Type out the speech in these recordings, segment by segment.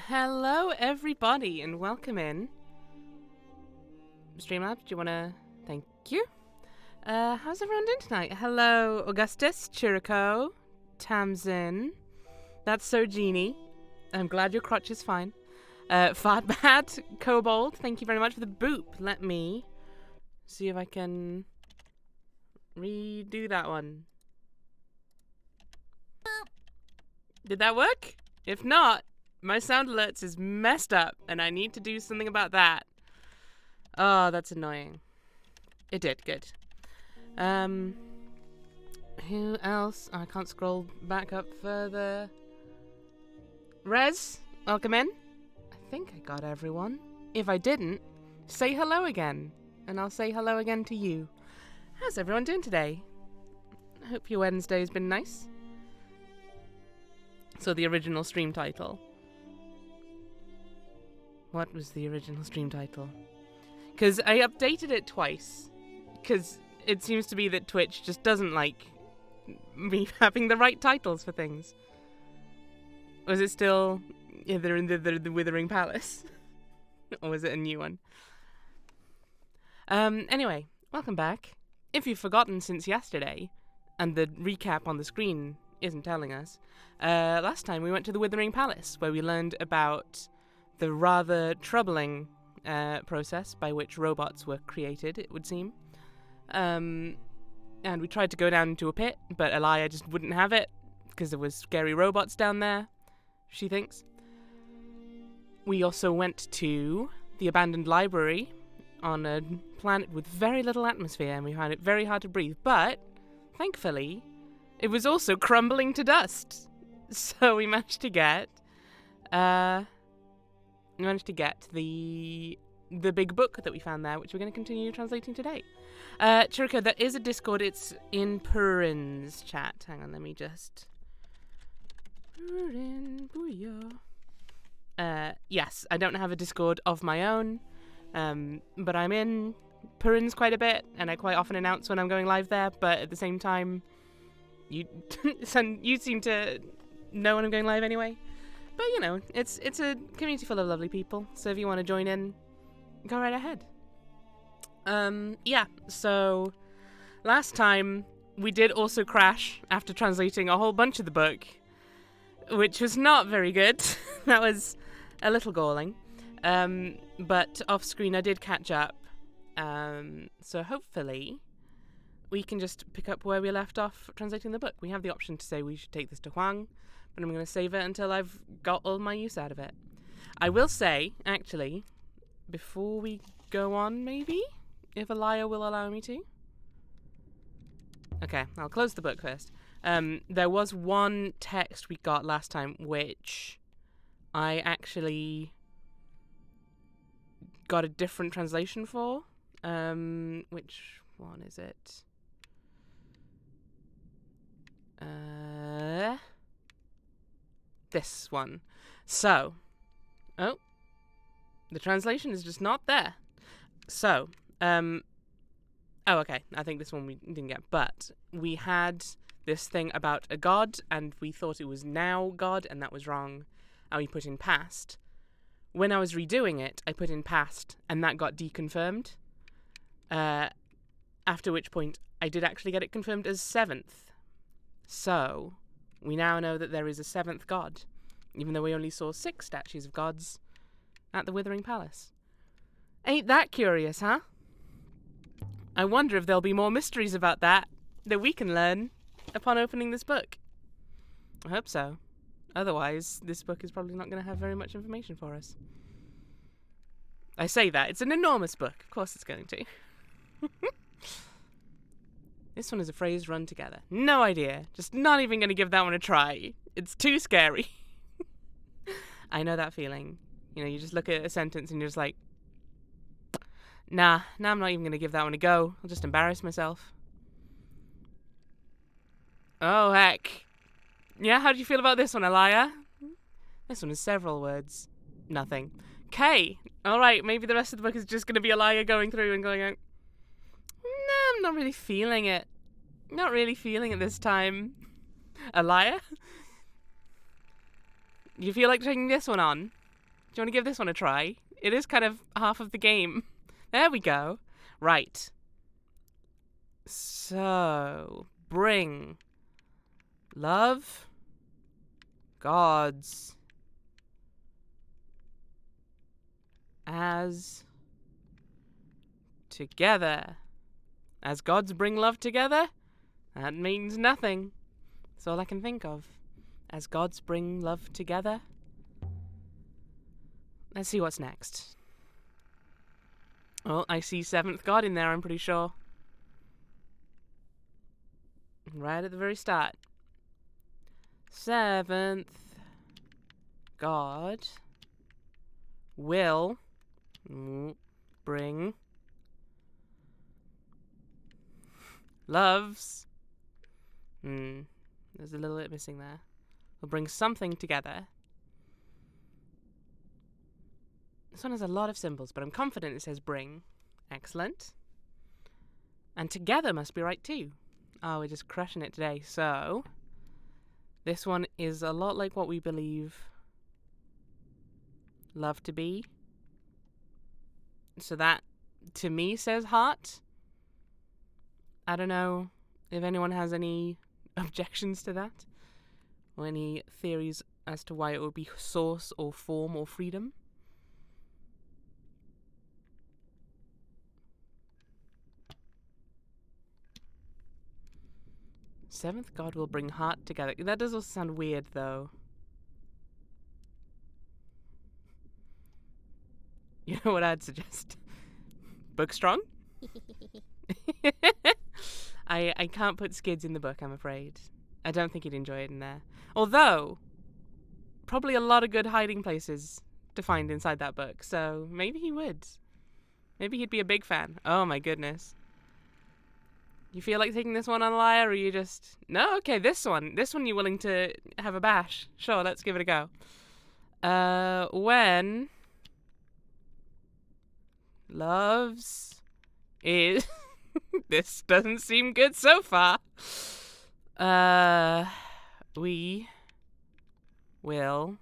Hello, everybody, and welcome in. Streamlabs, do you want to... Thank you. How's everyone doing tonight? Hello, Augustus, Chirico, Tamsin. That's so Genie. I'm glad your crotch is fine. Fartbad, Kobold, thank you very much for the boop. Let me see if I can redo that one. Did that work? If not, my sound alerts is messed up, and I need to do something about that. Oh, that's annoying. It did, good. Who else? Oh, I can't scroll back up further. Rez, welcome in. I think I got everyone. If I didn't, say hello again, and I'll say hello again to you. How's everyone doing today? I hope your Wednesday's been nice. So the original stream title. What was the original stream title? Because I updated it twice. Because it seems to be that Twitch just doesn't like me having the right titles for things. Was it still either in the Withering Palace? Or was it a new one? Anyway, welcome back. If you've forgotten since yesterday, and the recap on the screen isn't telling us, last time we went to the Withering Palace, where we learned about the rather troubling process by which robots were created, it would seem. And we tried to go down into a pit, but Elia just wouldn't have it, because there was scary robots down there, she thinks. We also went to the abandoned library on a planet with very little atmosphere, and we found it very hard to breathe, but, thankfully, it was also crumbling to dust. So we managed to get the big book that we found there, which we're going to continue translating today. Chirico, there is a Discord. It's in Purin's chat. Hang on, let me just... Purin, booyah. Yes, I don't have a Discord of my own, but I'm in Purin's quite a bit, and I quite often announce when I'm going live there, but at the same time, you seem to know when I'm going live anyway. But, you know, it's a community full of lovely people, so if you want to join in, go right ahead. Yeah, so last time we did also crash after translating a whole bunch of the book, which was not very good. That was a little galling. But off screen I did catch up. So hopefully we can just pick up where we left off translating the book. We have the option to say we should take this to Huang, but I'm going to save it until I've got all my use out of it. I will say, actually, before we go on, maybe, if Elia will allow me to. Okay, I'll close the book first. There was one text we got last time, which I actually got a different translation for. Which one is it? This one. So, oh, the translation is just not there. So, oh, okay, I think this one we didn't get, but we had this thing about a god, and we thought it was now god, and that was wrong, and we put in past. When I was redoing it, I put in past, and that got deconfirmed, after which point I did actually get it confirmed as 7th. So, we now know that there is a 7th god, even though we only saw 6 statues of gods at the Withering Palace. Ain't that curious, huh? I wonder if there'll be more mysteries about that we can learn upon opening this book. I hope so. Otherwise, this book is probably not going to have very much information for us. I say that. It's an enormous book. Of course it's going to. This one is a phrase run together. No idea. Just not even going to give that one a try. It's too scary. I know that feeling. You know, you just look at a sentence and you're just like, nah, I'm not even going to give that one a go. I'll just embarrass myself. Oh, heck. Yeah, how do you feel about this one, Elia? This one is several words. Nothing. K. Alright, maybe the rest of the book is just going to be Elia going through and going out. No, I'm not really feeling it. Not really feeling it this time. Elia? You feel like taking this one on? Do you want to give this one a try? It is kind of half of the game. There we go. Right. So, bring love, gods, as together. As gods bring love together? That means nothing. That's all I can think of. As gods bring love together? Let's see what's next. Oh, I see seventh god in there, I'm pretty sure. Right at the very start. Seventh god will bring loves. There's a little bit missing there. Will bring something together. This one has a lot of symbols, but I'm confident it says bring. Excellent. And together must be right too. Oh, we're just crushing it today. So, this one is a lot like what we believe love to be. So that, to me, says heart. I don't know if anyone has any objections to that, or any theories as to why it would be source or form or freedom. Seventh god will bring heart together. That does also sound weird, though. You know what I'd suggest? Bookstrong? I can't put Skids in the book, I'm afraid. I don't think he'd enjoy it in there. Although, probably a lot of good hiding places to find inside that book, so maybe he would. Maybe he'd be a big fan. Oh my goodness. You feel like taking this one on a lie, or are you just... No, okay, this one. This one you're willing to have a bash. Sure, let's give it a go. When loves is... This doesn't seem good so far. We will...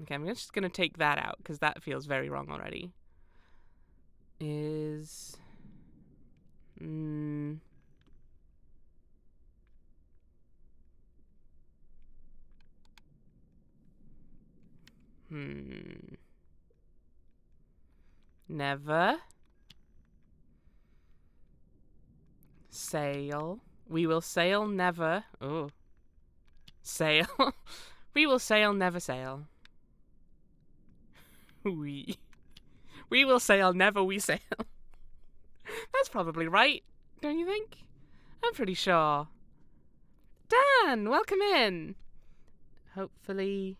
Okay, I'm just going to take that out, because that feels very wrong already. Is... Never sail. We will sail, never. Oh. Sail. We will sail, never sail. We will sail, never we sail. That's probably right, don't you think? I'm pretty sure. Dan, welcome in. Hopefully.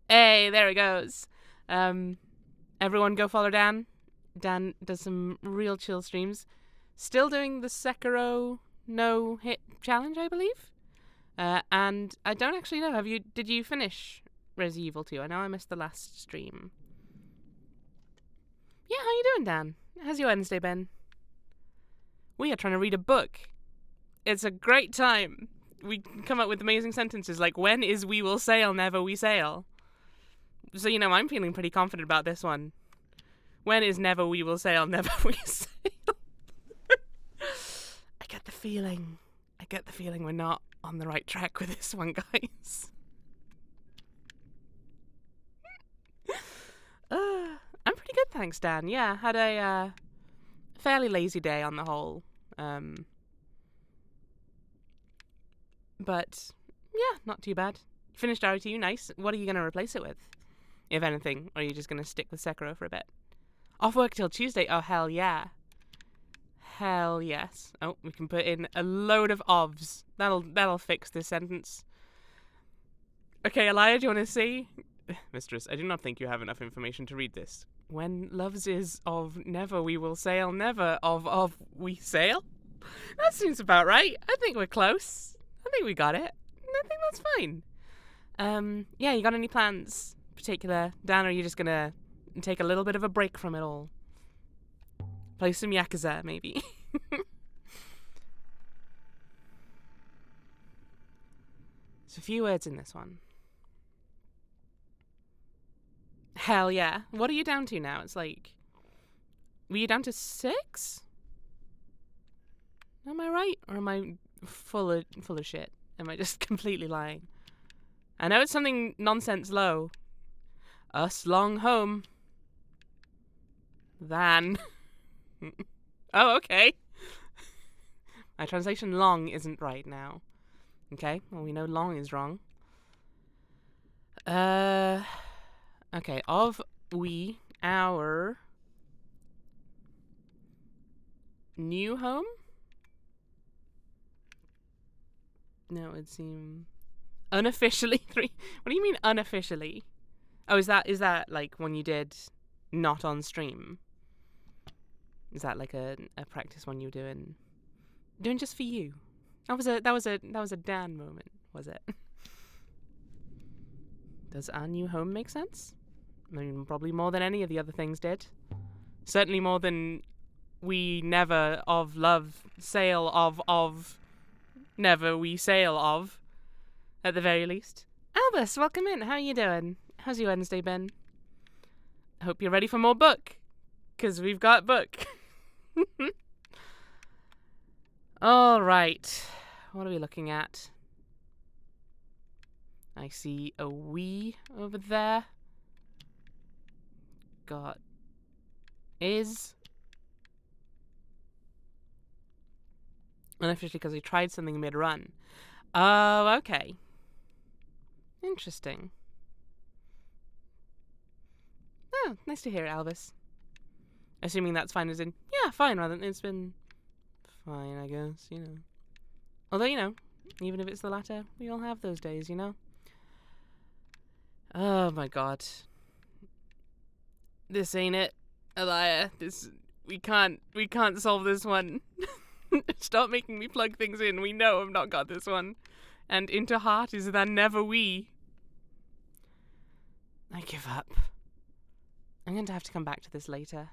Hey, there it goes. Everyone go follow Dan. Dan does some real chill streams. Still doing the Sekiro no-hit challenge, I believe. And I don't actually know. Did you finish Resident Evil 2? I know I missed the last stream. Yeah, how you doing, Dan? How's your Wednesday been? We are trying to read a book. It's a great time. We come up with amazing sentences like, when is we will sail, never we sail. So, I'm feeling pretty confident about this one. When is never we will sail, never we sail. I get the feeling we're not on the right track with this one, guys. I'm pretty good, thanks, Dan. Yeah, had a fairly lazy day on the whole. But, yeah, not too bad. Finished RTU, nice. What are you going to replace it with, if anything? Or are you just going to stick with Sekiro for a bit? Off work till Tuesday? Oh, hell yeah. Hell yes. Oh, we can put in a load of ofs. That'll fix this sentence. Okay, Elia, do you want to see? Mistress, I do not think you have enough information to read this. When loves is of never we will sail, never of we sail? That seems about right. I think we're close. I think we got it. I think that's fine. Yeah, you got any plans particular? Dan, or are you just gonna take a little bit of a break from it all? Play some Yakuza, maybe. There's a few words in this one. Hell yeah. What are you down to now? It's like, were you down to 6? Am I right? Or am I full of shit? Am I just completely lying? I know it's something nonsense low. Us long home. Than. Oh, okay. My translation long isn't right now. Okay, well, we know long is wrong. Okay, of we, our new home? No, it'd seem unofficially 3. What do you mean unofficially? Oh, is that like when you did not on stream? Is that like a practice one you were doing just for you? That was a Dan moment, was it? Does our new home make sense? I mean, probably more than any of the other things did. Certainly more than we never of love sail of never we sail of, at the very least. Albus, welcome in. How are you doing? How's your Wednesday been? I hope you're ready for more book, because we've got book. All right. What are we looking at? I see a we over there. Got is. Unofficially because we tried something mid-run. Oh, okay. Interesting. Oh, nice to hear it, Albus. Assuming that's fine as in, yeah, fine, rather than it's been fine, I guess, you know. Although, you know, even if it's the latter, we all have those days, you know? Oh my god. This ain't it, Elia. We can't solve this one. Stop making me plug things in. We know I've not got this one. And into heart is than never we. I give up. I'm going to have to come back to this later.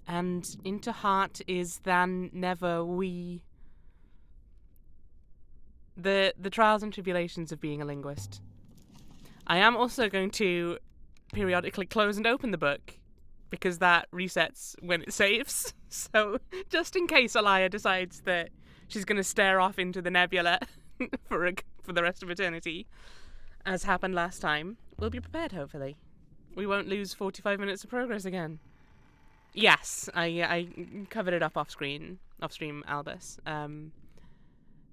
And into heart is than never we. The trials and tribulations of being a linguist. I am also going to periodically close and open the book, because that resets when it saves. So, just in case Elia decides that she's going to stare off into the nebula for the rest of eternity, as happened last time, we'll be prepared, hopefully. We won't lose 45 minutes of progress again. Yes, I covered it up off-stream, Albus.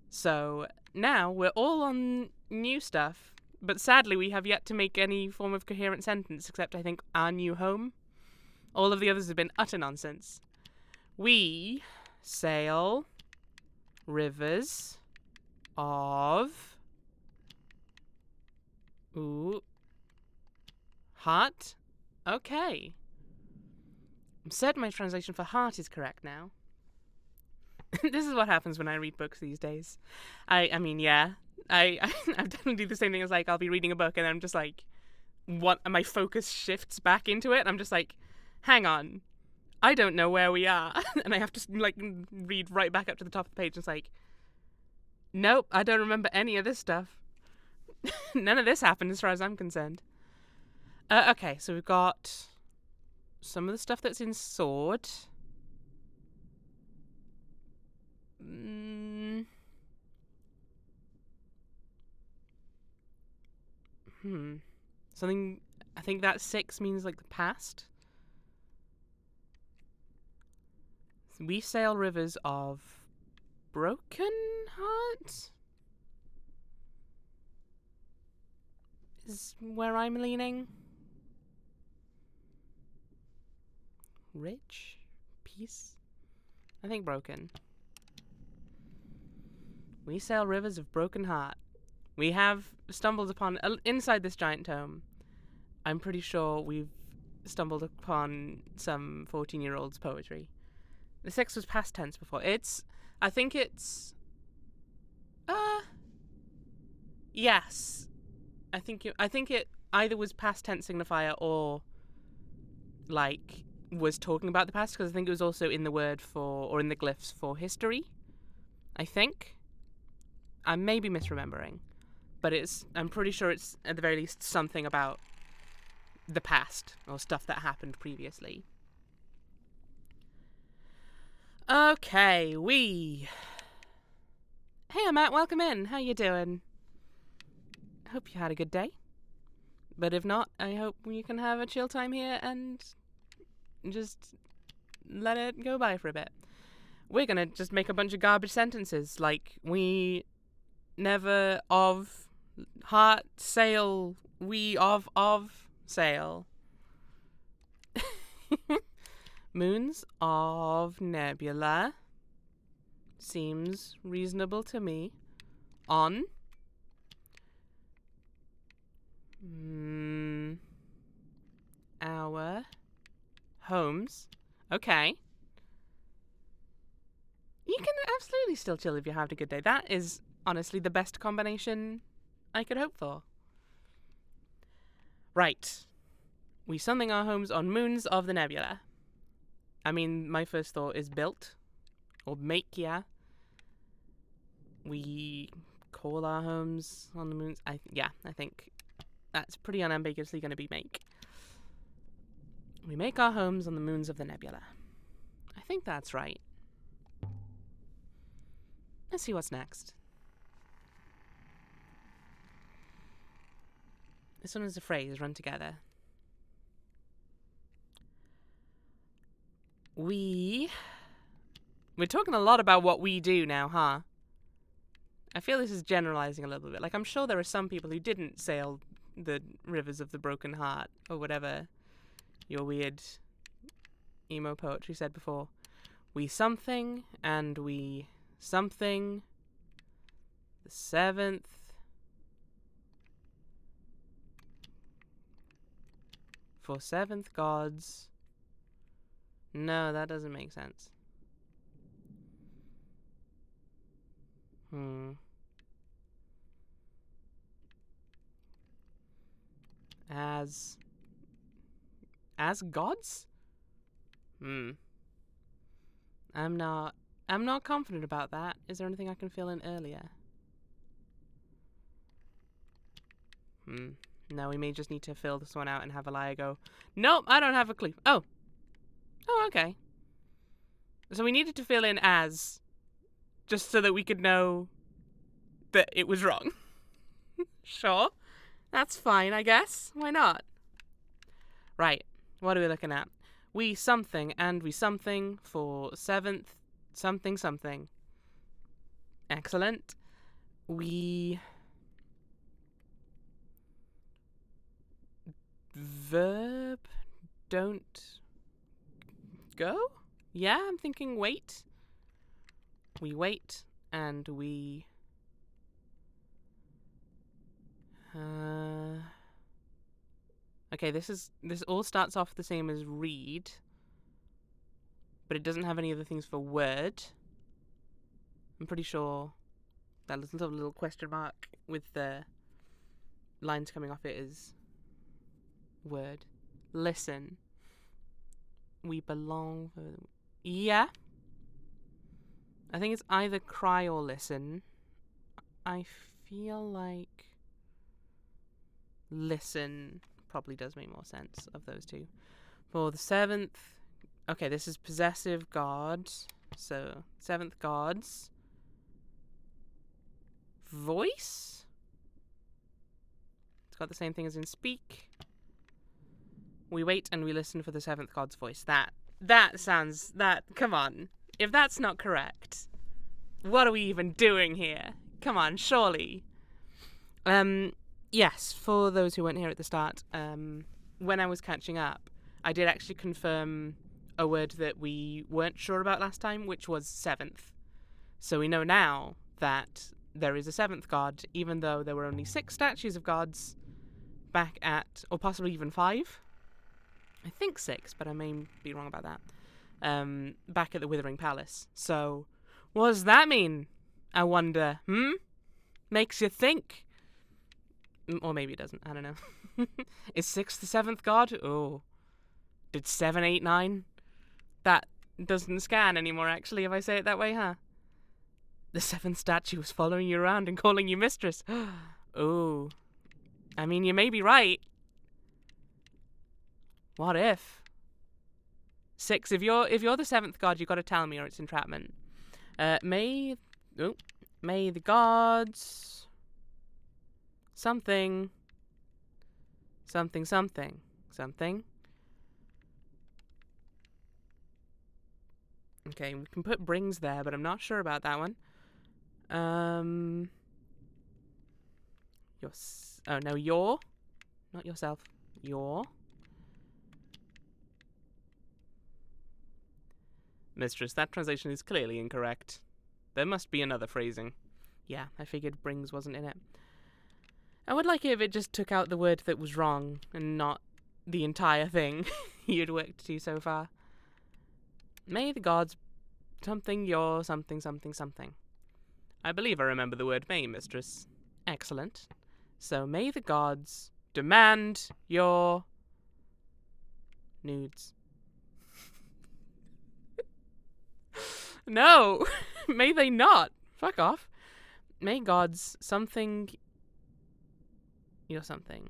So, now we're all on new stuff, but sadly we have yet to make any form of coherent sentence, except I think our new home. All of the others have been utter nonsense. We sail rivers of heart. Okay. I'm certain my translation for heart is correct now. This is what happens when I read books these days. I mean, yeah. I definitely do the same thing as, like, I'll be reading a book and I'm just like, my focus shifts back into it. I'm just like, hang on, I don't know where we are. And I have to, like, read right back up to the top of the page. And it's like, nope, I don't remember any of this stuff. None of this happened as far as I'm concerned. Okay, so we've got some of the stuff that's in Sword. Something, I think that 6 means, like, the past. We sail rivers of broken heart? Is where I'm leaning. Rich? Peace? I think broken. We sail rivers of broken heart. We have stumbled upon, inside this giant tome, I'm pretty sure we've stumbled upon some 14-year-old's poetry. The 6 was past tense before. I think it's, yes. I think it either was past tense signifier or, like, was talking about the past, because I think it was also in the word for, or in the glyphs for history, I think. I may be misremembering, but I'm pretty sure it's, at the very least, something about the past or stuff that happened previously. Okay, Hey, Matt, welcome in. How you doing? Hope you had a good day. But if not, I hope you can have a chill time here and just let it go by for a bit. We're gonna just make a bunch of garbage sentences, like, we never of heart sail, we of sail. Moons of nebula seems reasonable to me. On our homes. Okay. You can absolutely still chill if you have a good day. That is honestly the best combination I could hope for. Right. We something our homes on moons of the nebula. I mean, my first thought is built. Or make, yeah. We call our homes on the moons. I think that's pretty unambiguously going to be make. We make our homes on the moons of the nebula. I think that's right. Let's see what's next. This one is a phrase run together. We're talking a lot about what we do now, huh? I feel this is generalizing a little bit. Like, I'm sure there are some people who didn't sail the rivers of the broken heart, or whatever your weird emo poetry said before. We something, and we something. The seventh. For seventh gods. No, that doesn't make sense. As gods? I'm not confident about that. Is there anything I can fill in earlier? No, we may just need to fill this one out and have Elia go, nope, I don't have a clue. Oh, okay. So we needed to fill in as, just so that we could know that it was wrong. Sure. That's fine, I guess. Why not? Right. What are we looking at? We something and we something for seventh something something. Excellent. We verb don't go? Yeah, I'm thinking wait. We wait and we okay, this all starts off the same as read, but it doesn't have any other things for word. I'm pretty sure that little question mark with the lines coming off it is word. Listen. We belong. Yeah. I think it's either cry or listen. I feel like listen probably does make more sense of those two. For the seventh, okay, this is possessive god. So, seventh god's voice. It's got the same thing as in speak. We wait and we listen for the seventh god's voice. Come on. If that's not correct, what are we even doing here? Come on, surely. Yes, for those who weren't here at the start, when I was catching up, I did actually confirm a word that we weren't sure about last time, which was seventh. So we know now that there is a seventh god, even though there were only 6 statues of gods back at, or possibly even 5. I think 6, but I may be wrong about that. Back at the Withering Palace. So, what does that mean? I wonder. Makes you think. Or maybe it doesn't. I don't know. Is 6 the 7th god? Oh. Did 7, 8, 9? That doesn't scan anymore, actually, if I say it that way, huh? The 7th statue was following you around and calling you mistress. Oh. I mean, you may be right. What if? 6. If you're the 7th god, you got to tell me, or it's entrapment. May the gods something. Okay, we can put brings there, but I'm not sure about that one. Your, not yourself. Your. Mistress, that translation is clearly incorrect. There must be another phrasing. Yeah, I figured brings wasn't in it. I would like it if it just took out the word that was wrong and not the entire thing you'd worked to so far. May the gods something your something. I believe I remember the word may, mistress. Excellent. So may the gods demand your nudes. No! May they not! Fuck off. May gods something your something.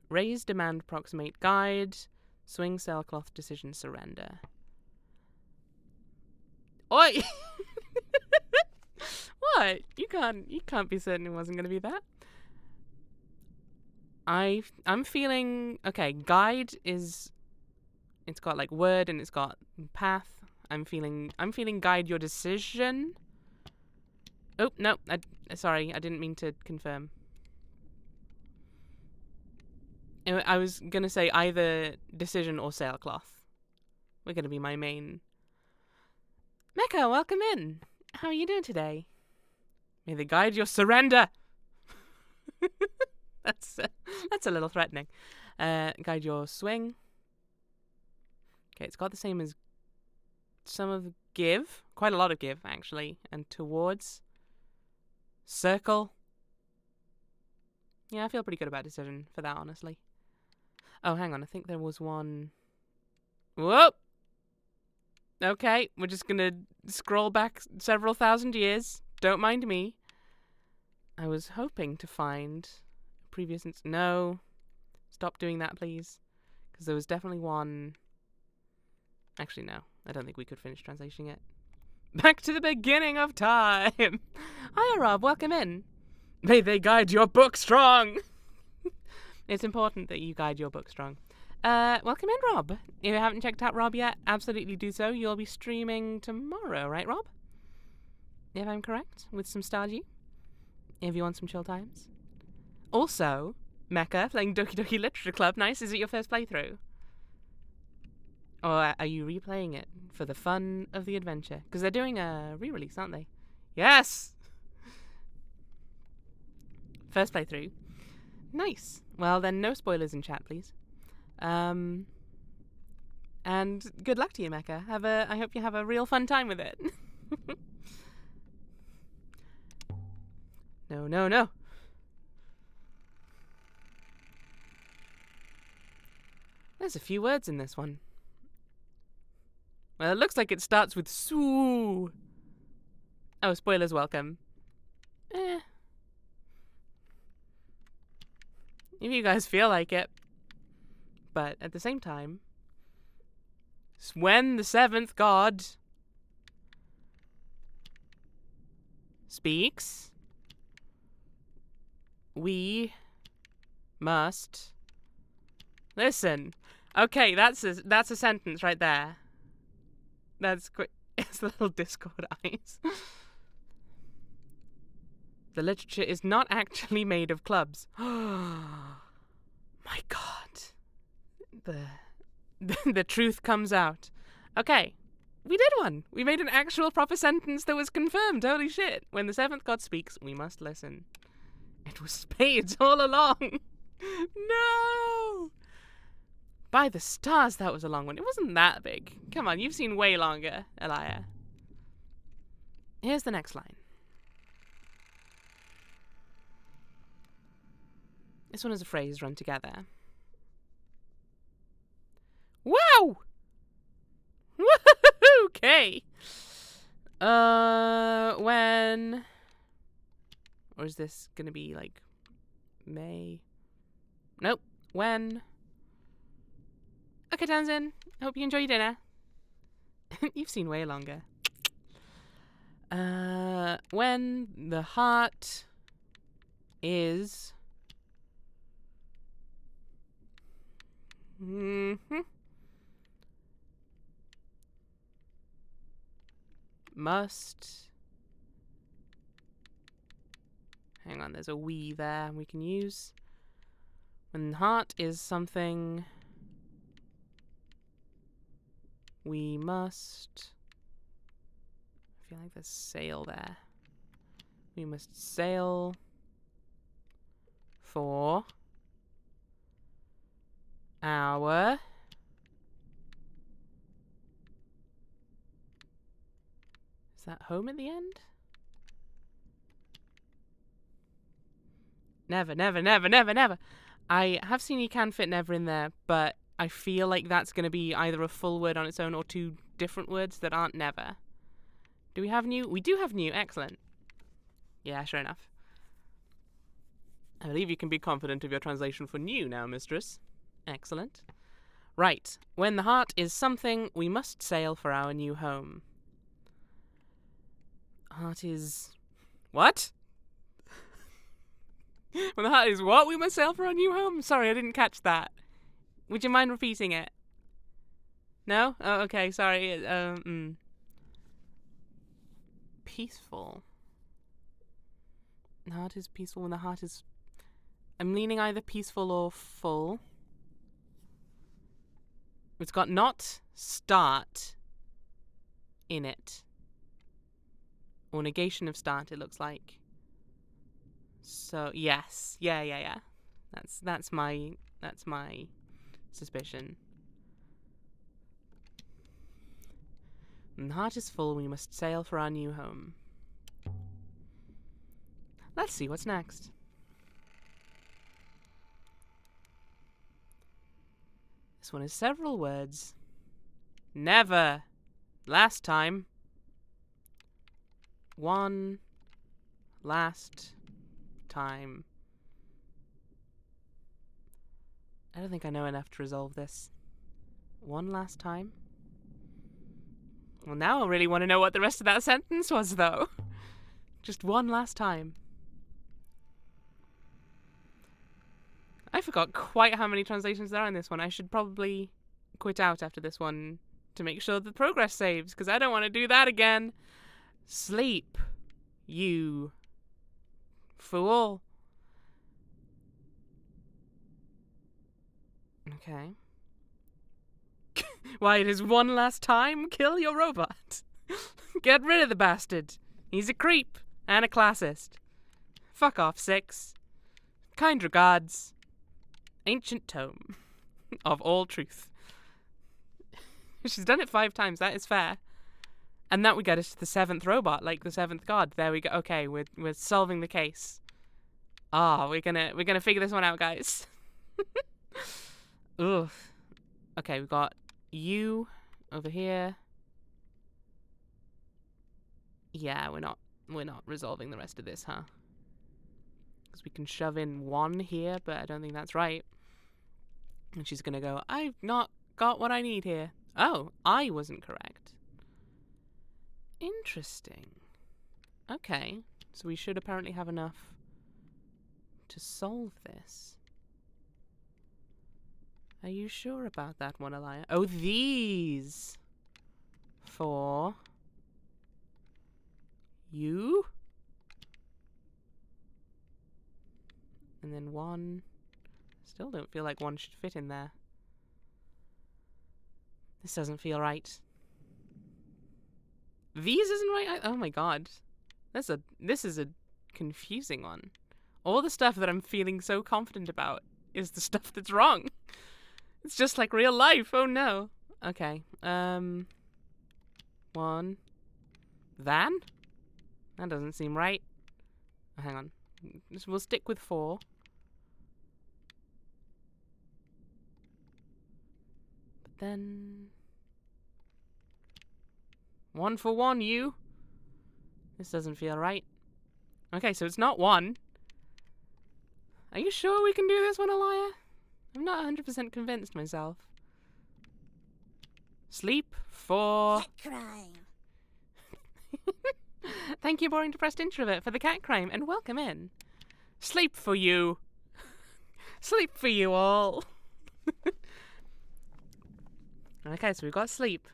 Raise, demand, approximate, guide, swing, sailcloth, decision, surrender. Oi! What? You can't be certain it wasn't gonna be that. I'm feeling okay, guide is it's got like word and it's got path. I'm feeling guide your decision. Oh, no, sorry, I didn't mean to confirm. I was gonna say either decision or sailcloth. We're gonna be my main. Mecca, welcome in. How are you doing today? May they guide your surrender. That's a little threatening. Guide your swing. Okay, it's got the same as some of give. Quite a lot of give, actually. And towards. Circle. Yeah, I feel pretty good about decision for that, honestly. Oh, hang on. I think there was one. Whoop! Okay, we're just gonna scroll back several thousand years. Don't mind me. I was hoping to find previous... No. Stop doing that, please. Because there was definitely one... Actually, no. I don't think we could finish translating it. Back to the beginning of time! Hiya, Rob. Welcome in. May they guide your book strong! It's important that you guide your book strong. Welcome in, Rob. If you haven't checked out Rob yet, absolutely do so. You'll be streaming tomorrow, right, Rob? If I'm correct, with some Stardew. If you want some chill times. Also, Mecca, playing Doki Doki Literature Club. Nice. Is it your first playthrough? Or are you replaying it for the fun of the adventure? Because they're doing a re-release, aren't they? Yes! First playthrough. Nice. Well, then no spoilers in chat, please. And good luck to you, Mecca. I hope you have a real fun time with it. No. There's a few words in this one. Well, it looks like it starts with Sue. Oh, spoilers welcome. If you guys feel like it. But at the same time, when the 7th god speaks, we must listen. Okay, that's a sentence right there. That's quick. It's little Discord eyes. The literature is not actually made of clubs. My God. The truth comes out. Okay, we did one. We made an actual proper sentence that was confirmed. Holy shit. When the 7th god speaks, we must listen. It was spades all along. No! By the stars, that was a long one. It wasn't that big. Come on, you've seen way longer, Elia. Here's the next line. This one is a phrase run together. Wow! Okay. When... Or is this gonna be, like, May? Nope. When... Okay, Townsend. Hope you enjoy your dinner. You've seen way longer. When the heart is... Must... Hang on, there's a we there we can use. When heart is something... We must... I feel like there's sail there. We must sail for our is that home at the end? Never, never, never, never, never. I have seen you can fit never in there, but I feel like that's going to be either a full word on its own or two different words that aren't never. Do we have new? We do have new. Excellent. Yeah, sure enough. I believe you can be confident of your translation for new now, mistress. Excellent. Right. When the heart is something, we must sail for our new home. Heart is... What? When the heart is what? We must sail for our new home? Sorry, I didn't catch that. Would you mind repeating it? No? Oh, okay, sorry. Peaceful. The heart is peaceful when the heart is... I'm leaning either peaceful or full. It's got not start in it. Or negation of start, it looks like. So, yes. Yeah. That's my suspicion. When the heart is full, we must sail for our new home. Let's see what's next. This one is several words. Never. Last time. One. Last time. I don't think I know enough to resolve this. One last time? Well, now I really want to know what the rest of that sentence was, though. Just one last time. I forgot quite how many translations there are in this one. I should probably quit out after this one to make sure the progress saves, because I don't want to do that again. Sleep, you fool. Okay. Why, it is one last time? Kill your robot. Get rid of the bastard. He's a creep and a classist. Fuck off, 6. Kind regards. Ancient tome of all truth. She's done it 5 times. That is fair. And that would get us to the 7th robot, like the 7th god. There we go. Okay, we're solving the case. We're gonna figure this one out, guys. Ugh. Okay, we've got you over here. Yeah, we're not resolving the rest of this, huh? Because we can shove in 1 here, but I don't think that's right. And she's gonna go, I've not got what I need here. Oh, I wasn't correct. Interesting. Okay, so we should apparently have enough to solve this. Are you sure about that one, Elia? Oh, these. 4. You. And then 1. Still don't feel like 1 should fit in there. This doesn't feel right. These isn't right? Oh my god. This is a confusing one. All the stuff that I'm feeling so confident about is the stuff that's wrong. It's just like real life. Oh no. Okay. 1. Than? That doesn't seem right. Oh, hang on. We'll stick with 4. But then... 1 for 1, you. This doesn't feel right. Okay, so it's not 1. Are you sure we can do this one, Elia? I'm not 100% convinced myself. Sleep for... Cat crime. Thank you, boring depressed introvert, for the cat crime, and welcome in. Sleep for you. Sleep for you all. Okay, so we've got sleep.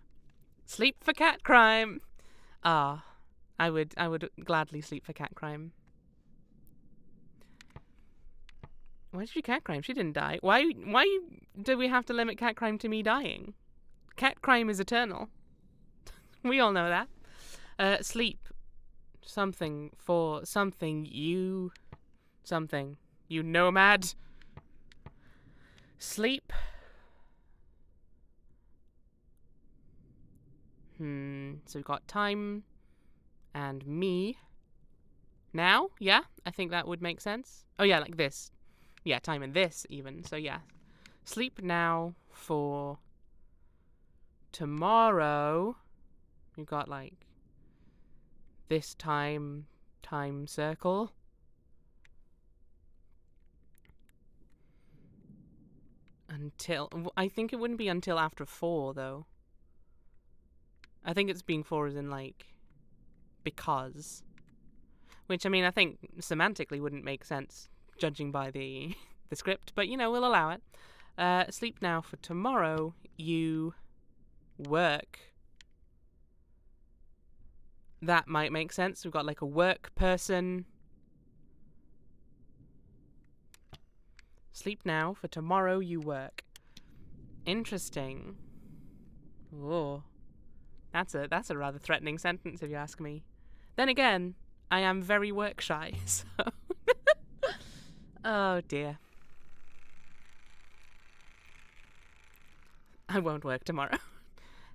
Sleep for cat crime. Ah, I would gladly sleep for cat crime. Why did you cat crime? She didn't die. Why do we have to limit cat crime to me dying? Cat crime is eternal. We all know that. Sleep. Something for something you... Something. You nomad. Sleep. So we've got time and me. Now? Yeah? I think that would make sense. Oh yeah, like this. Yeah, time and this even. So yeah. Sleep now for tomorrow. We've got like this time circle. Until... I think it wouldn't be until after 4 though. I think it's being 4 as in like because. Which I mean I think semantically wouldn't make sense judging by the script, but you know, we'll allow it. Sleep now for tomorrow you work. That might make sense. We've got like a work person. Sleep now for tomorrow you work. Interesting. Whoa. That's a rather threatening sentence if you ask me. Then again, I am very work shy, so... Oh dear. I won't work tomorrow.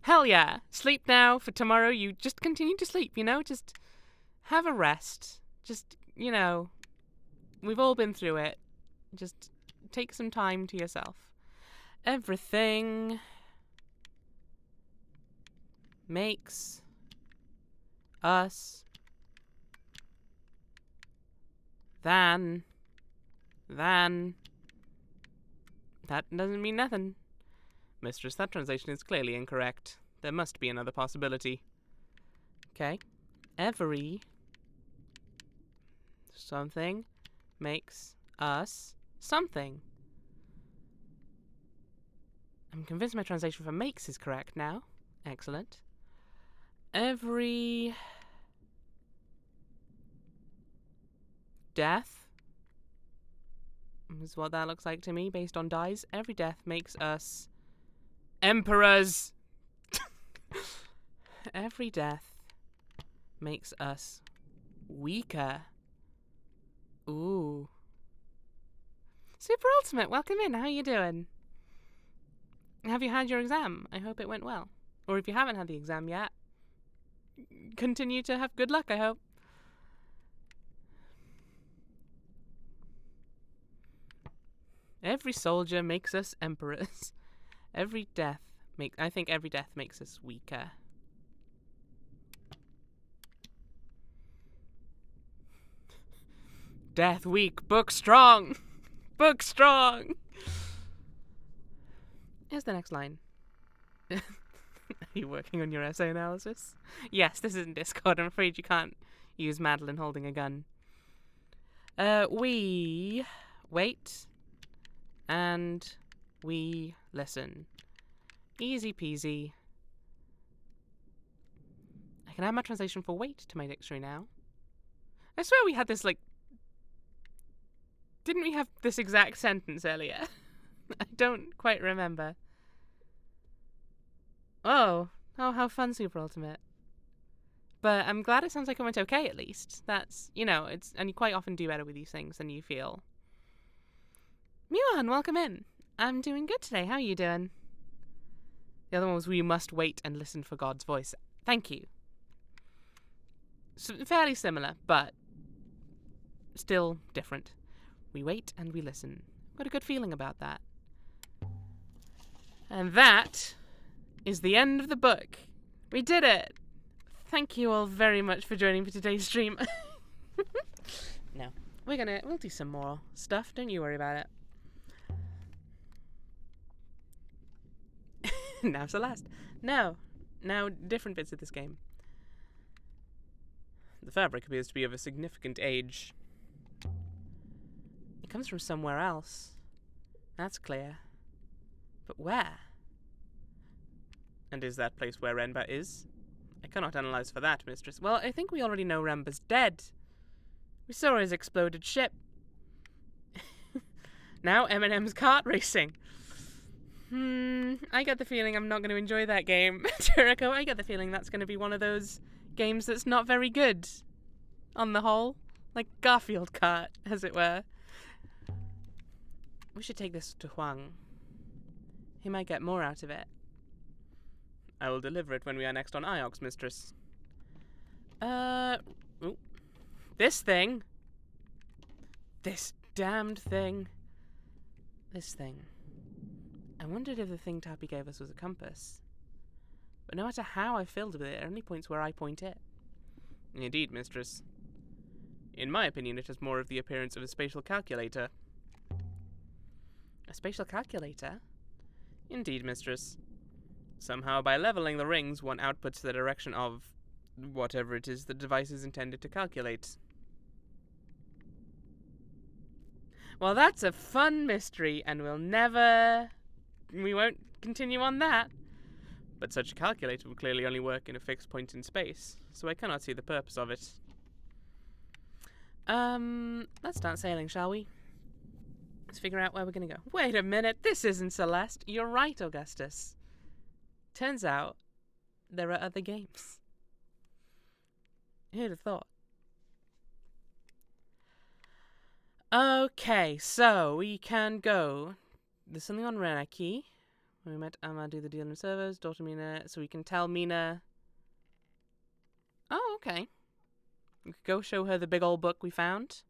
Hell yeah. Sleep now for tomorrow you just continue to sleep, you know? Just have a rest. Just, you know, we've all been through it. Just take some time to yourself. Everything makes us than that doesn't mean nothing. Mistress, that translation is clearly incorrect. There must be another possibility. Okay. Every something makes us something. I'm convinced my translation for makes is correct now. Excellent. Every death is what that looks like to me based on dies. Every death makes us emperors. Every death makes us weaker. Ooh. Super Ultimate, welcome in. How are you doing? Have you had your exam? I hope it went well. Or if you haven't had the exam yet, continue to have good luck, I hope. Every soldier makes us emperors. I think every death makes us weaker. Death weak, book strong. Book strong. Here's the next line. Are you working on your essay analysis? Yes, this isn't Discord. I'm afraid you can't use Madeline holding a gun. We wait and we listen. Easy peasy. I can add my translation for wait to my dictionary now. I swear we had this, like... Didn't we have this exact sentence earlier? I don't quite remember. Oh, how fun, Super Ultimate. But I'm glad it sounds like it went okay, at least. That's, you know, it's... And you quite often do better with these things than you feel. Muan, welcome in. I'm doing good today. How are you doing? The other one was we must wait and listen for God's voice. Thank you. Fairly similar, but still different. We wait and we listen. Got a good feeling about that. And that is the end of the book. We did it! Thank you all very much for joining for today's stream. No, we'll do some more stuff. Don't you worry about it. Now Celeste. No. Now different bits of this game. The fabric appears to be of a significant age. It comes from somewhere else. That's clear. But where? And is that place where Renba is? I cannot analyze for that, mistress. Well, I think we already know Renba's dead. We saw his exploded ship. Now Eminem's kart racing. I get the feeling I'm not going to enjoy that game, Jericho. I get the feeling that's going to be one of those games that's not very good, on the whole. Like Garfield Kart, as it were. We should take this to Huang. He might get more out of it. I will deliver it when we are next on Iox, mistress. Ooh. This thing. This damned thing. This thing. I wondered if the thing Tappy gave us was a compass. But no matter how I filled with it only points where I point it. Indeed, mistress. In my opinion, it has more of the appearance of a spatial calculator. A spatial calculator? Indeed, mistress. Somehow, by leveling the rings, one outputs the direction of whatever it is the device is intended to calculate. Well, that's a fun mystery, and we won't continue on that. But such a calculator will clearly only work in a fixed point in space, so I cannot see the purpose of it. Let's start sailing, shall we? Let's figure out where we're gonna go. Wait a minute, this isn't Celeste. You're right, Augustus. Turns out, there are other games. Who'd have thought? Okay, so we can go. There's something on Renaki. We met Amma do the deal in servers, daughter Mina, so we can tell Mina. Oh, okay. We could go show her the big old book we found.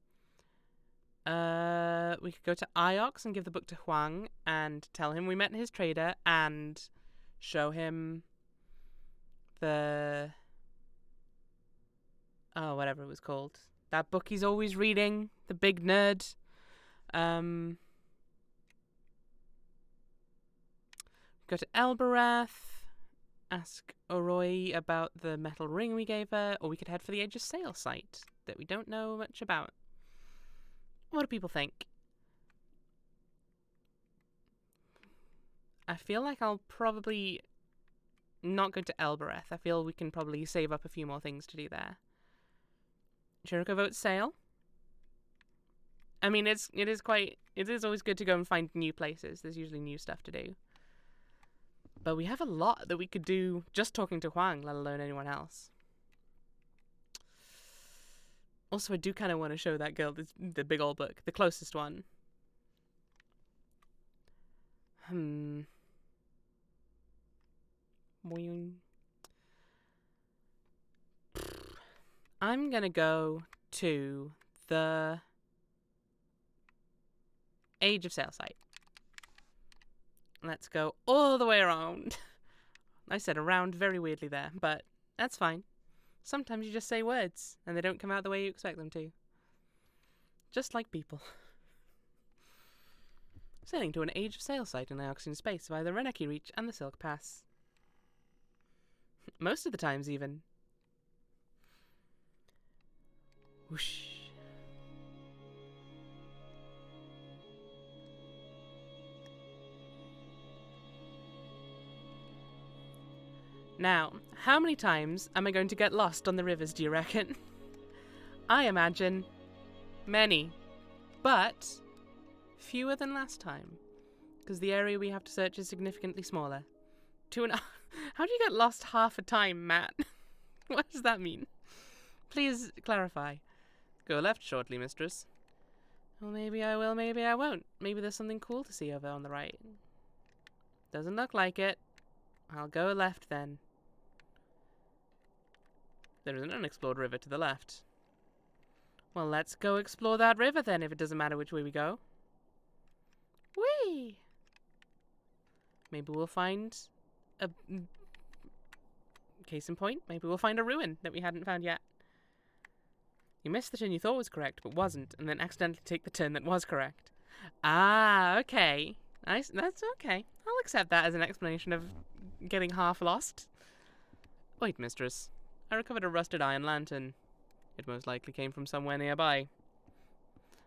We could go to Iox and give the book to Huang and tell him we met his trader and show him the whatever it was called. That book he's always reading, the big nerd. Go to Elbarath, ask Oroi about the metal ring we gave her, or we could head for the Age of Sail site that we don't know much about. What do people think? I feel like I'll probably not go to Elbarath. I feel we can probably save up a few more things to do there. Jericho votes Sail. I mean, it is always good to go and find new places. There's usually new stuff to do. But we have a lot that we could do just talking to Huang, let alone anyone else. Also, I do kind of want to show that girl the big old book, the closest one. Boing. I'm gonna go to the Age of Sail site. Let's go all the way around. I said around very weirdly there, but that's fine. Sometimes you just say words, and they don't come out the way you expect them to. Just like people. Sailing to an Age of Sail site in Ioxian space via the Renaki Reach and the Silk Pass. Most of the times, even. Whoosh. Now, how many times am I going to get lost on the rivers, do you reckon? I imagine many, but fewer than last time, because the area we have to search is significantly smaller. How do you get lost half a time, Matt? What does that mean? Please clarify. Go left shortly, mistress. Well, maybe I will, maybe I won't. Maybe there's something cool to see over on the right. Doesn't look like it. I'll go left then. There is an unexplored river to the left. Well, let's go explore that river then, if it doesn't matter which way we go. Whee! Maybe we'll find a... Case in point, maybe we'll find a ruin that we hadn't found yet. You missed the turn you thought was correct, but wasn't, and then accidentally take the turn that was correct. Ah, okay. Nice. That's okay. I'll accept that as an explanation of getting half lost. Wait, mistress. I recovered a rusted iron lantern. It most likely came from somewhere nearby.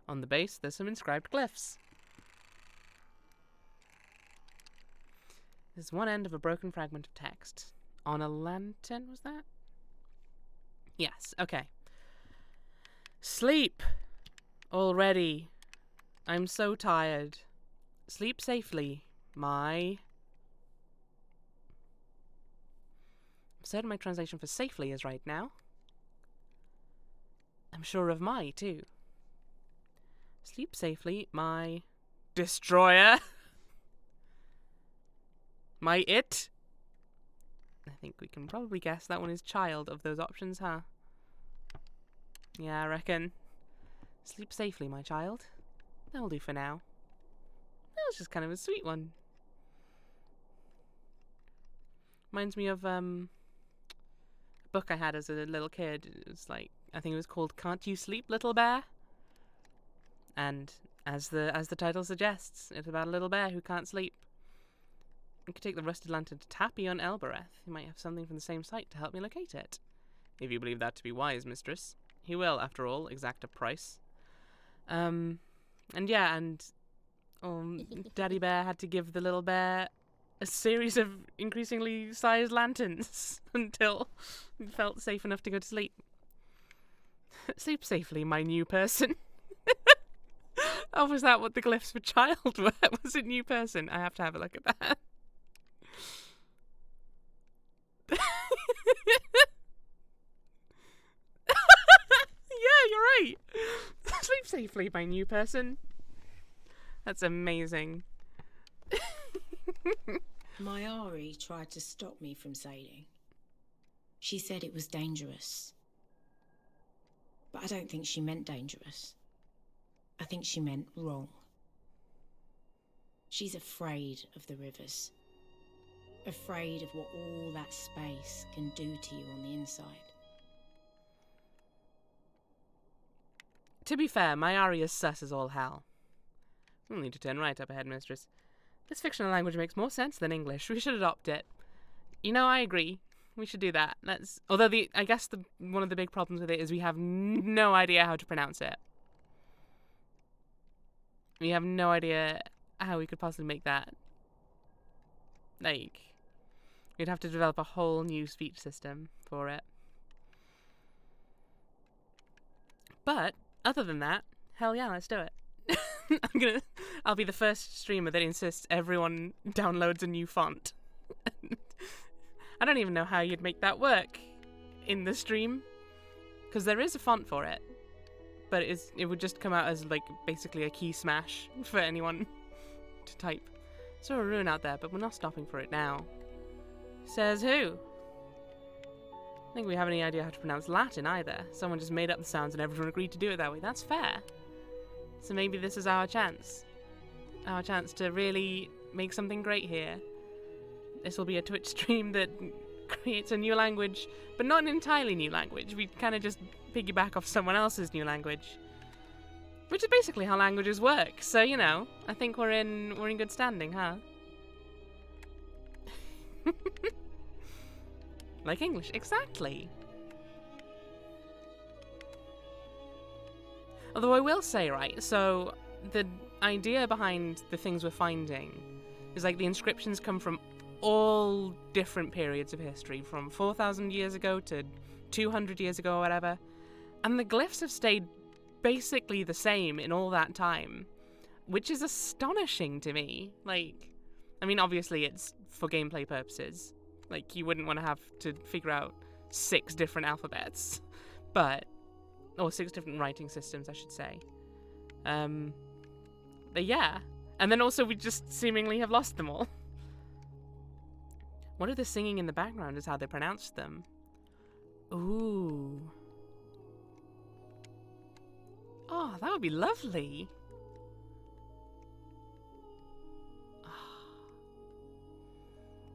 On the base, there's some inscribed glyphs. There's one end of a broken fragment of text. On a lantern, was that? Yes, okay. Sleep! Already. I'm so tired. Sleep safely, my... I'm certain my translation for safely is right now. I'm sure of my, too. Sleep safely, my... destroyer. My it. I think we can probably guess that one is child of those options, huh? Yeah, I reckon. Sleep safely, my child. That'll do for now. That was just kind of a sweet one. Reminds me of a book I had as a little kid. It was like, I think it was called Can't You Sleep, Little Bear? And as the title suggests, it's about a little bear who can't sleep. I could take the rusted lantern to Tappy on Elbereth. He might have something from the same site to help me locate it. If you believe that to be wise, mistress. He will, after all, exact a price. And Daddy Bear had to give the little bear a series of increasingly sized lanterns until he felt safe enough to go to sleep. Sleep safely, my new person. Oh, was that what the glyphs for child were? Was it new person? I have to have a look at that. Yeah, you're right. Sleep safely, my new person. That's amazing. Mayari tried to stop me from sailing. She said it was dangerous. But I don't think she meant dangerous. I think she meant wrong. She's afraid of the rivers. Afraid of what all that space can do to you on the inside. To be fair, Mayari is sus as all hell. We'll need to turn right up ahead, mistress. This fictional language makes more sense than English. We should adopt it. You know, I agree. We should do that. Although I guess one of the big problems with it is we have no idea how to pronounce it. We have no idea how we could possibly make that. Like, we'd have to develop a whole new speech system for it. But other than that, hell yeah, let's do it. I'll be the first streamer that insists everyone downloads a new font. I don't even know how you'd make that work in the stream, because there is a font for it, but it would just come out as like basically a key smash for anyone to type. So a rune out there, but we're not stopping for it now. Says who? I think we have any idea how to pronounce Latin either. Someone just made up the sounds and everyone agreed to do it that way. That's fair. So maybe this is our chance. Our chance to really make something great here. This will be a Twitch stream that creates a new language, but not an entirely new language. We kind of just piggyback off someone else's new language. Which is basically how languages work. So, you know, I think we're in good standing, huh? Like English, exactly. Although I will say, right, so the idea behind the things we're finding is like the inscriptions come from all different periods of history, from 4,000 years ago to 200 years ago or whatever. And the glyphs have stayed basically the same in all that time, which is astonishing to me. Like, I mean, obviously it's for gameplay purposes. Like, you wouldn't want to have to figure out 6 different alphabets, or 6 different writing systems, I should say. But yeah. And then also we just seemingly have lost them all. What if the singing in the background is how they pronounced them? Ooh. Oh, that would be lovely.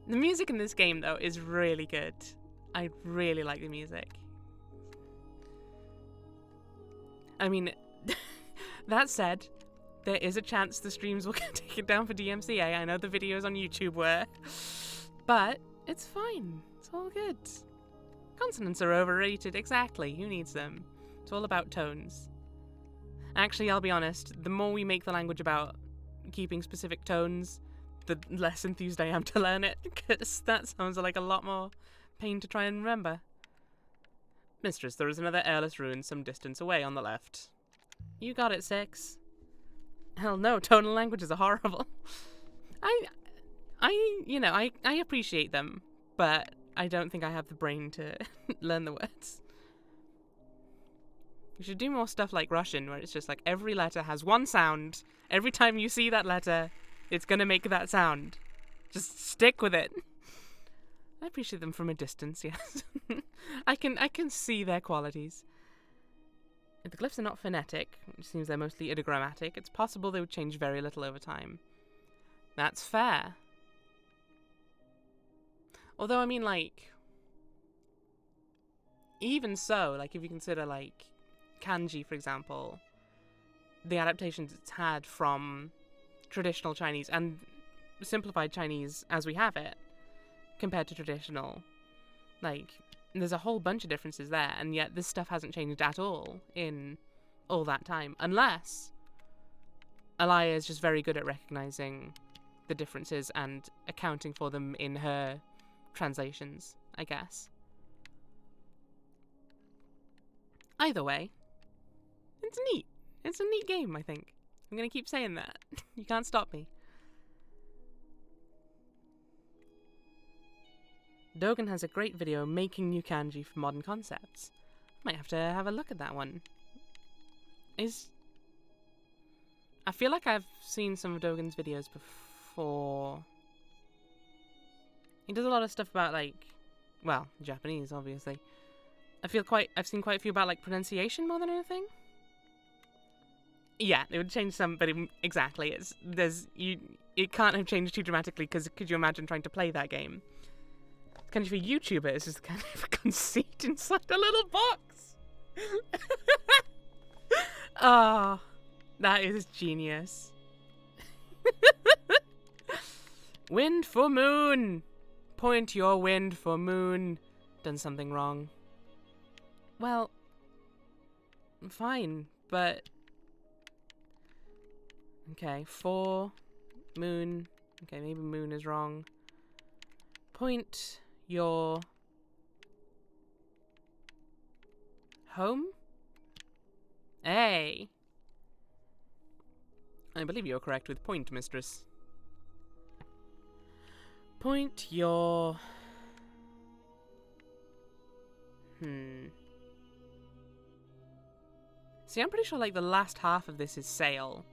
The music in this game, though, is really good. I really like the music. I mean, that said, there is a chance the streams will take it down for DMCA. I know the videos on YouTube were. But It's fine. It's all good. Consonants are overrated. Exactly. Who needs them? It's all about tones. Actually, I'll be honest. The more we make the language about keeping specific tones, the less enthused I am to learn it, because that sounds like a lot more pain to try and remember. Mistress, there is another airless ruin some distance away on the left. You got it, 6. Hell no, tonal languages are horrible. I appreciate them, but I don't think I have the brain to learn the words. You should do more stuff like Russian, where it's just like every letter has one sound. Every time you see that letter, it's gonna make that sound. Just stick with it. I appreciate them from a distance, yes. I can see their qualities. If the glyphs are not phonetic, which seems they're mostly ideogrammatic, it's possible they would change very little over time. That's fair. Although, I mean, like, even so, like, if you consider, like, kanji, for example, the adaptations it's had from traditional Chinese and simplified Chinese as we have it, compared to traditional, like, there's a whole bunch of differences there, and yet this stuff hasn't changed at all in all that time, unless Alaya is just very good at recognizing the differences and accounting for them in her translations, I guess. Either way, it's neat. It's a neat game, I think. I'm gonna keep saying that. You can't stop me. Dogen has a great video making new kanji for modern concepts. Might have to have a look at that one. I feel like I've seen some of Dogen's videos before. He does a lot of stuff about, like, well, Japanese, obviously. I've seen quite a few about, like, pronunciation more than anything. Yeah, it would change some, but exactly, it can't have changed too dramatically, because could you imagine trying to play that game? Kanji for YouTubers is kind of a conceit inside a little box. Ah, that is genius. Wind for moon. Point your wind for moon. Done something wrong. Well, fine, but okay, for moon. Okay, maybe moon is wrong. Point your home? Hey. I believe you're correct with point, mistress. Point your... See, I'm pretty sure, like, the last half of this is sail.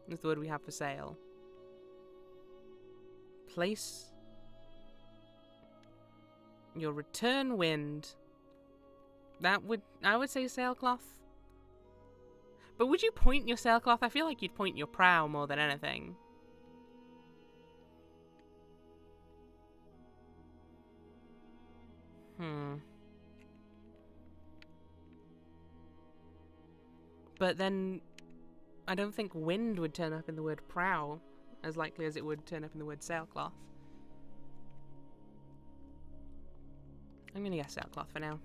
That's the word we have for sail. Place your return wind. I would say sailcloth. But would you point your sailcloth? I feel like you'd point your prow more than anything. But then, I don't think wind would turn up in the word prow as likely as it would turn up in the word sailcloth. I'm gonna guess sailcloth for now.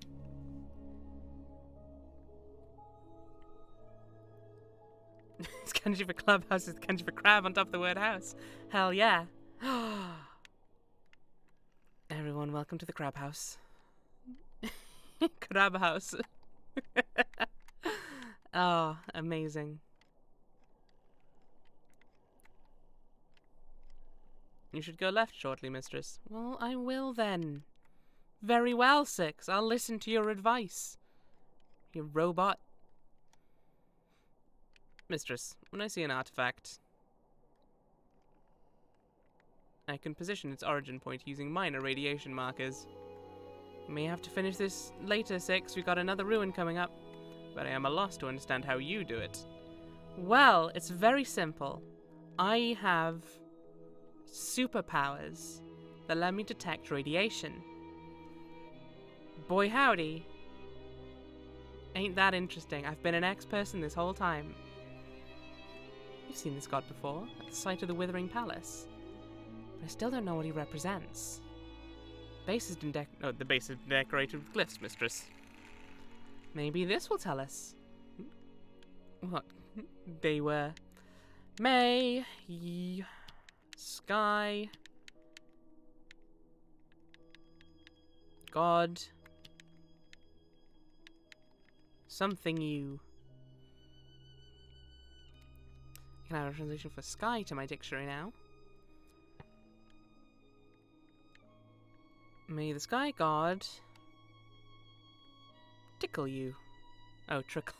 It's kanji for clubhouse, it's kanji for crab on top of the word house. Hell yeah. Everyone, welcome to the crab house. Crab house. Oh, amazing. You should go left shortly, mistress. Well, I will then. Very well, 6. I'll listen to your advice. You robot. Mistress, when I see an artifact, I can position its origin point using minor radiation markers. You may have to finish this later, 6. We've got another ruin coming up. But I am at a loss to understand how you do it. Well, it's very simple. I have superpowers that let me detect radiation. Boy howdy. Ain't that interesting? I've been an ex-person this whole time. You've seen this god before, at the site of the Withering Palace. But I still don't know what he represents. The base is decorated with glyphs, mistress. Maybe this will tell us what they were. May, sky, God, something you. I can add a translation for sky to my dictionary now. May the sky god tickle you. Oh, trickle.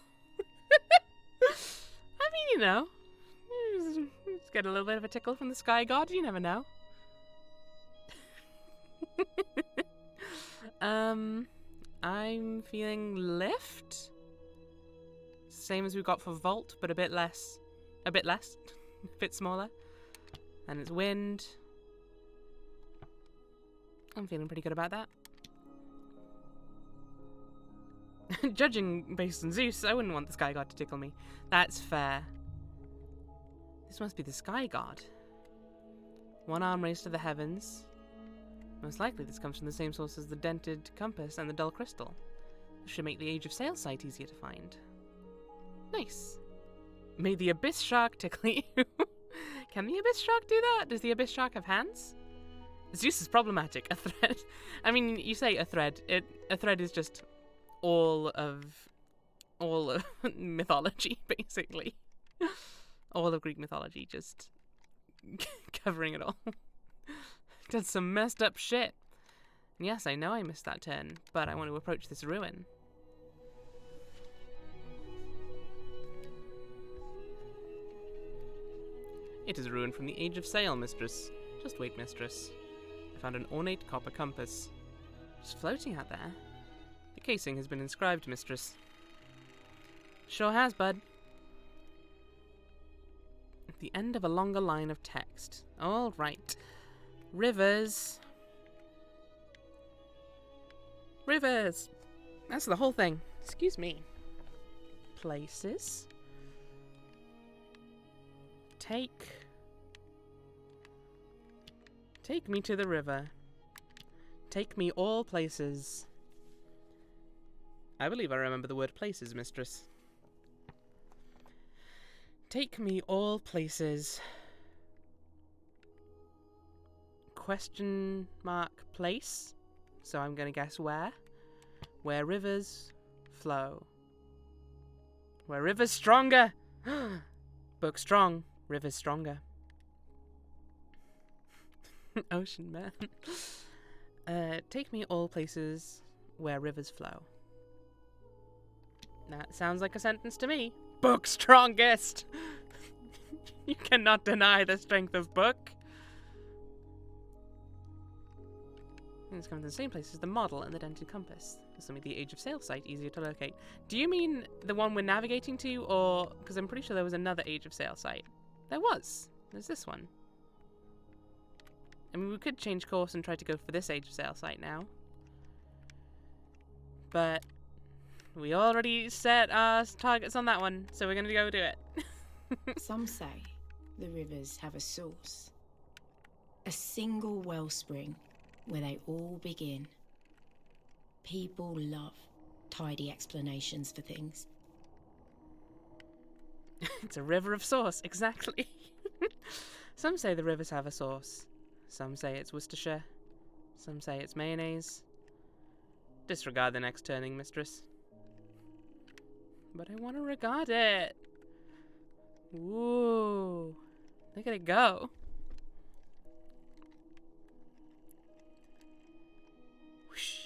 I mean, you know, just get a little bit of a tickle from the sky god. You never know. I'm feeling lift. Same as we got for vault, but a bit less. A bit less. A bit smaller. And it's wind. I'm feeling pretty good about that. Judging based on Zeus, I wouldn't want the sky god to tickle me. That's fair. This must be the sky god. One arm raised to the heavens. Most likely this comes from the same source as the dented compass and the dull crystal. This should make the Age of Sail site easier to find. Nice. May the abyss shark tickle you. Can the abyss shark do that? Does the abyss shark have hands? Zeus is problematic. A thread. I mean, you say a thread. A thread is just all of mythology, basically. All of Greek mythology, just covering it all. Did some messed up shit. And yes, I know I missed that turn, but I want to approach this ruin. It is a ruin from the Age of Sail, mistress. Just wait, mistress. I found an ornate copper compass. Just floating out there. The casing has been inscribed, mistress. Sure has, bud. At the end of a longer line of text. All right. Rivers. Rivers. That's the whole thing. Excuse me. Places. Take me to the river. Take me all places. I believe I remember the word places, mistress. Take me all places. Question mark place. So I'm gonna guess where. Where rivers flow. Where rivers stronger. Book strong. Rivers stronger. Ocean man. Take me all places where rivers flow. That sounds like a sentence to me. Book strongest! You cannot deny the strength of book. It's coming to the same place as the model and the dented compass. This will make the Age of Sail site easier to locate. Do you mean the one we're navigating to, or... Because I'm pretty sure there was another Age of Sail site. There was. There's this one. I mean, we could change course and try to go for this Age of Sail site now. But we already set our targets on that one, so we're going to go do it. Some say the rivers have a source. A single wellspring where they all begin. People love tidy explanations for things. It's a river of source, exactly. Some say the rivers have a source. Some say it's Worcestershire. Some say it's mayonnaise. Disregard the next turning, mistress. But I want to regard it. Ooh. Look at it go. Whoosh.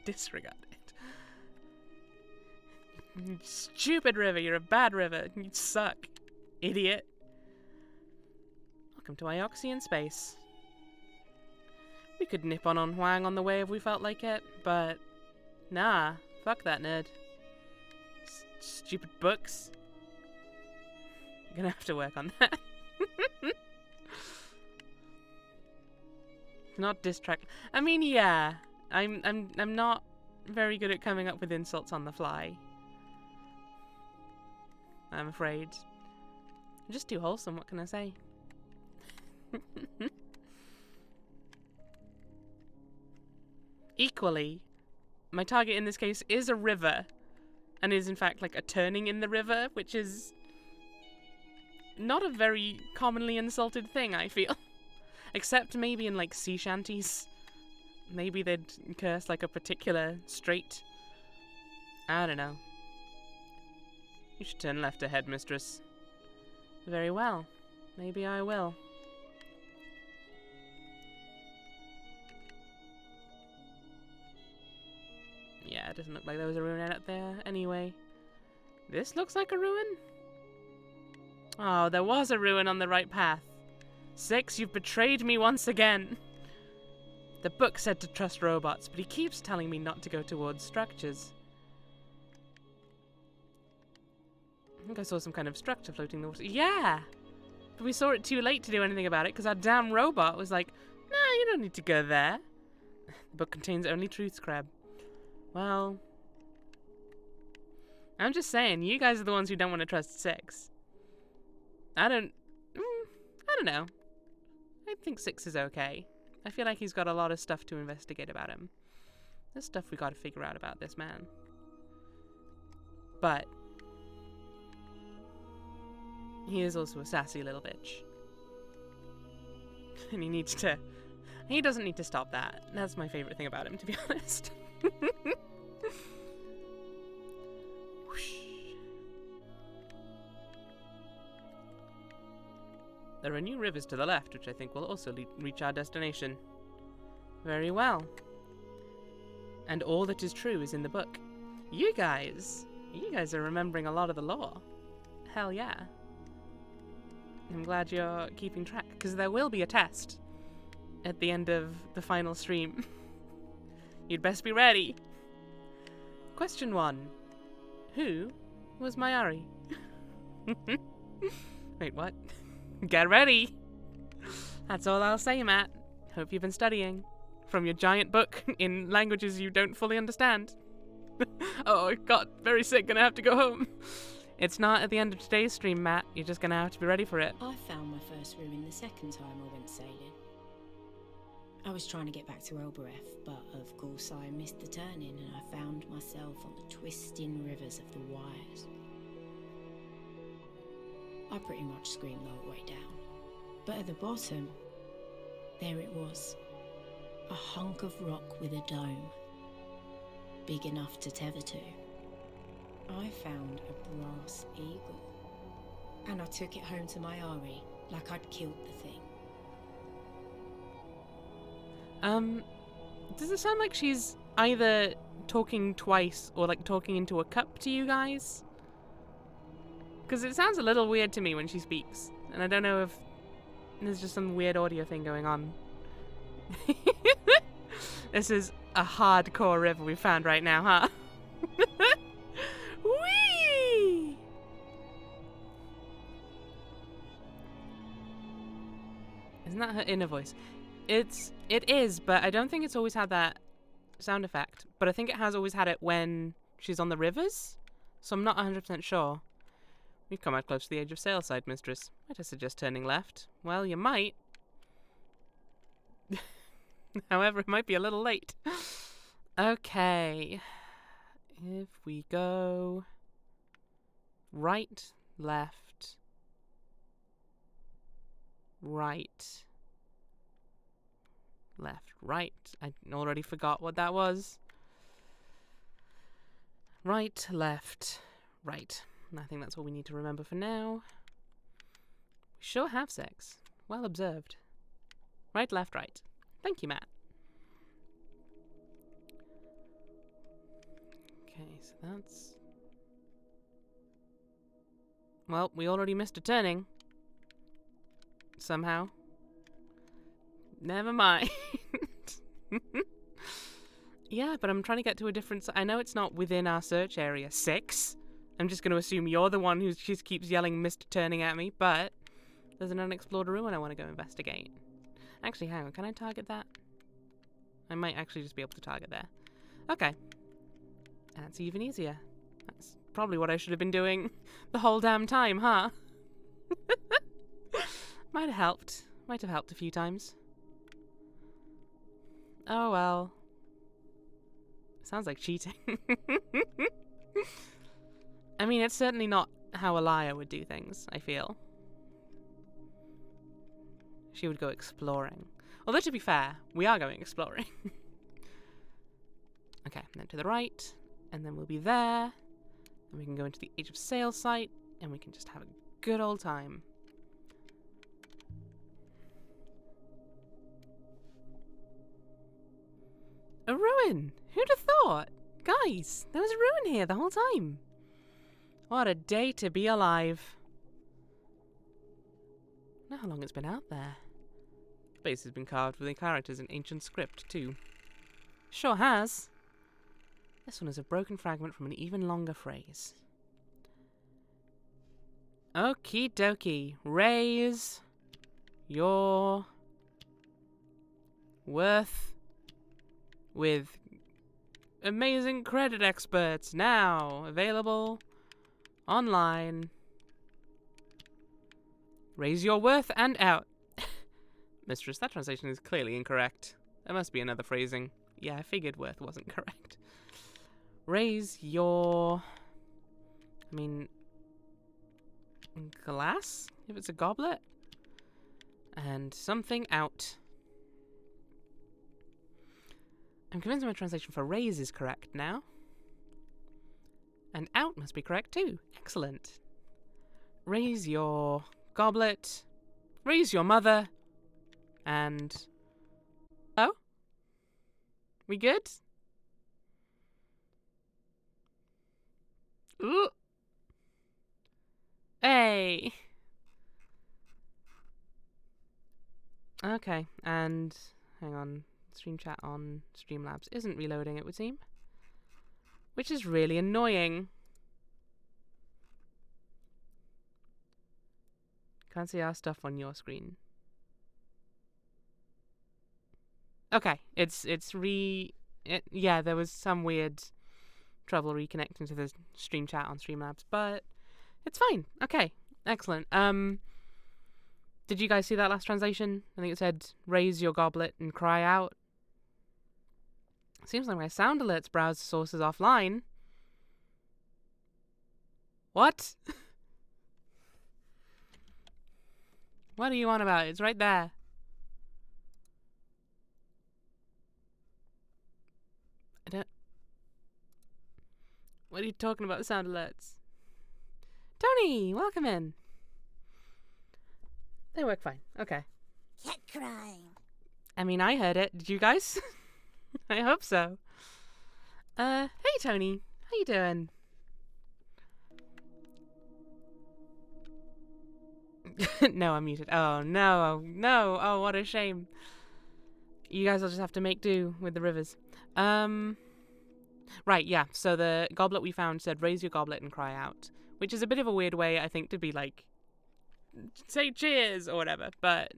Disregard it. You stupid river, you're a bad river. You suck. Idiot. Welcome to Ioxian space. We could nip on Huang on the way if we felt like it, but nah, fuck that nerd. Stupid books. You're gonna have to work on that. Not diss track. I mean, yeah, I'm not very good at coming up with insults on the fly. I'm afraid. I'm just too wholesome. What can I say? equally, my target in this case is a river, and is in fact like a turning in the river, which is not a very commonly insulted thing, I feel. Except maybe in like sea shanties. Maybe they'd curse like a particular strait. I don't know. You should turn left ahead, mistress. Very well. Maybe I will. Yeah, it doesn't look like there was a ruin out there anyway. This looks like a ruin? Oh, there was a ruin on the right path. 6, you've betrayed me once again. The book said to trust robots, but he keeps telling me not to go towards structures. I think I saw some kind of structure floating in the water. Yeah! But we saw it too late to do anything about it, because our damn robot was like, nah, you don't need to go there. The book contains only truths, Crab. Well, I'm just saying, you guys are the ones who don't want to trust 6. I don't know. I think 6 is okay. I feel like he's got a lot of stuff to investigate about him. There's stuff we gotta figure out about this man. But he is also a sassy little bitch. And he doesn't need to stop that. That's my favorite thing about him, to be honest. There are new rivers to the left, which I think will also reach our destination. Very well. And all that is true is in the book. You guys are remembering a lot of the lore. Hell yeah. I'm glad you're keeping track, because there will be a test at the end of the final stream. You'd best be ready. Question 1. Who was Mayari? Wait, what? Get ready! That's all I'll say, Matt. Hope you've been studying. From your giant book in languages you don't fully understand. Oh, I got very sick, gonna have to go home. It's not at the end of today's stream, Matt. You're just gonna have to be ready for it. I found my first ruin the second time I went sailing. I was trying to get back to Elbereth, but of course I missed the turning and I found myself on the twisting rivers of the Wires. I pretty much screamed the whole way down. But at the bottom, there it was. A hunk of rock with a dome. Big enough to tether to. I found a brass eagle. And I took it home to Mayari, like I'd killed the thing. Does it sound like she's either talking twice or like talking into a cup to you guys? Because it sounds a little weird to me when she speaks. And I don't know if there's just some weird audio thing going on. This is a hardcore river we found right now, huh? Whee! Isn't that her inner voice? It is, but I don't think it's always had that sound effect. But I think it has always had it when she's on the rivers. So I'm not 100% sure. We've come out close to the edge of Sailside, mistress. Might I suggest turning left? Well, you might. However, it might be a little late. Okay. If we go right, left, right, left, right. I already forgot what that was. Right, left, right. I think that's all we need to remember for now. We sure have sex. Well observed. Right, left, right. Thank you, Matt. Okay, so that's... Well, we already missed a turning. Somehow. Never mind. Yeah, but I'm trying to get to a different... I know it's not within our search area. 6? I'm just going to assume you're the one who just keeps yelling Mr. Turning at me, but there's an unexplored ruin I want to go investigate. Actually, hang on, can I target that? I might actually just be able to target there. Okay. That's even easier. That's probably what I should have been doing the whole damn time, huh? Might have helped. Might have helped a few times. Oh well. Sounds like cheating. I mean, it's certainly not how a liar would do things, I feel. She would go exploring. Although, to be fair, we are going exploring. Okay, and then to the right, and then we'll be there. And we can go into the Age of Sail site, and we can just have a good old time. A ruin! Who'd have thought? Guys, there was a ruin here the whole time. What a day to be alive. I don't know how long it's been out there. The base has been carved with the characters in ancient script, too. Sure has. This one is a broken fragment from an even longer phrase. Okie dokie. Raise your worth with amazing credit experts now available online. Raise your worth and out. Mistress, that translation is clearly incorrect. There must be another phrasing. Yeah, I figured worth wasn't correct. Raise your... I mean... glass? If it's a goblet? And something out. I'm convinced my translation for raise is correct now. And out must be correct too. Excellent. Raise your goblet. Raise your mother. And... oh? We good? Ooh. Hey. Okay, and hang on. Stream chat on Streamlabs isn't reloading, it would seem. Which is really annoying. Can't see our stuff on your screen. Okay, yeah, there was some weird trouble reconnecting to the stream chat on Streamlabs, but it's fine. Okay, excellent. Did you guys see that last translation? I think it said, raise your goblet and cry out. Seems like my sound alerts browser source is offline. What? What are you on about? It's right there. I don't... What are you talking about, sound alerts? Tony, welcome in. They work fine. Okay. Cat crying. I mean, I heard it. Did you guys? I hope so. Hey Tony. How you doing? No, I'm muted. Oh, no. No. Oh, what a shame. You guys will just have to make do with the rivers. Right, yeah. So the goblet we found said, raise your goblet and cry out. Which is a bit of a weird way, I think, to be like, say cheers or whatever. But,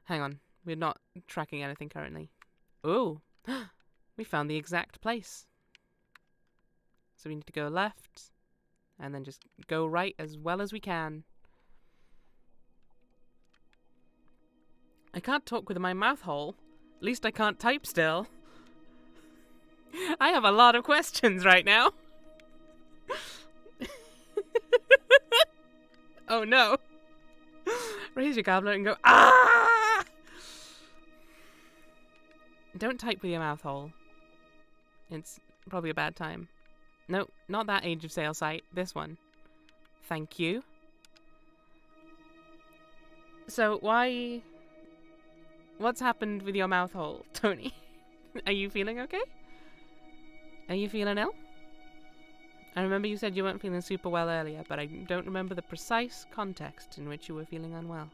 hang on. We're not tracking anything currently. Ooh. We found the exact place. So we need to go left. And then just go right as well as we can. I can't talk with my mouth hole. At least I can't type still. I have a lot of questions right now. Oh no. Raise your goblet and go, ah! Don't type with your mouth hole. It's probably a bad time. No, not that Age of Sail site. This one. Thank you. So, why... What's happened with your mouth hole, Tony? Are you feeling okay? Are you feeling ill? I remember you said you weren't feeling super well earlier, but I don't remember the precise context in which you were feeling unwell.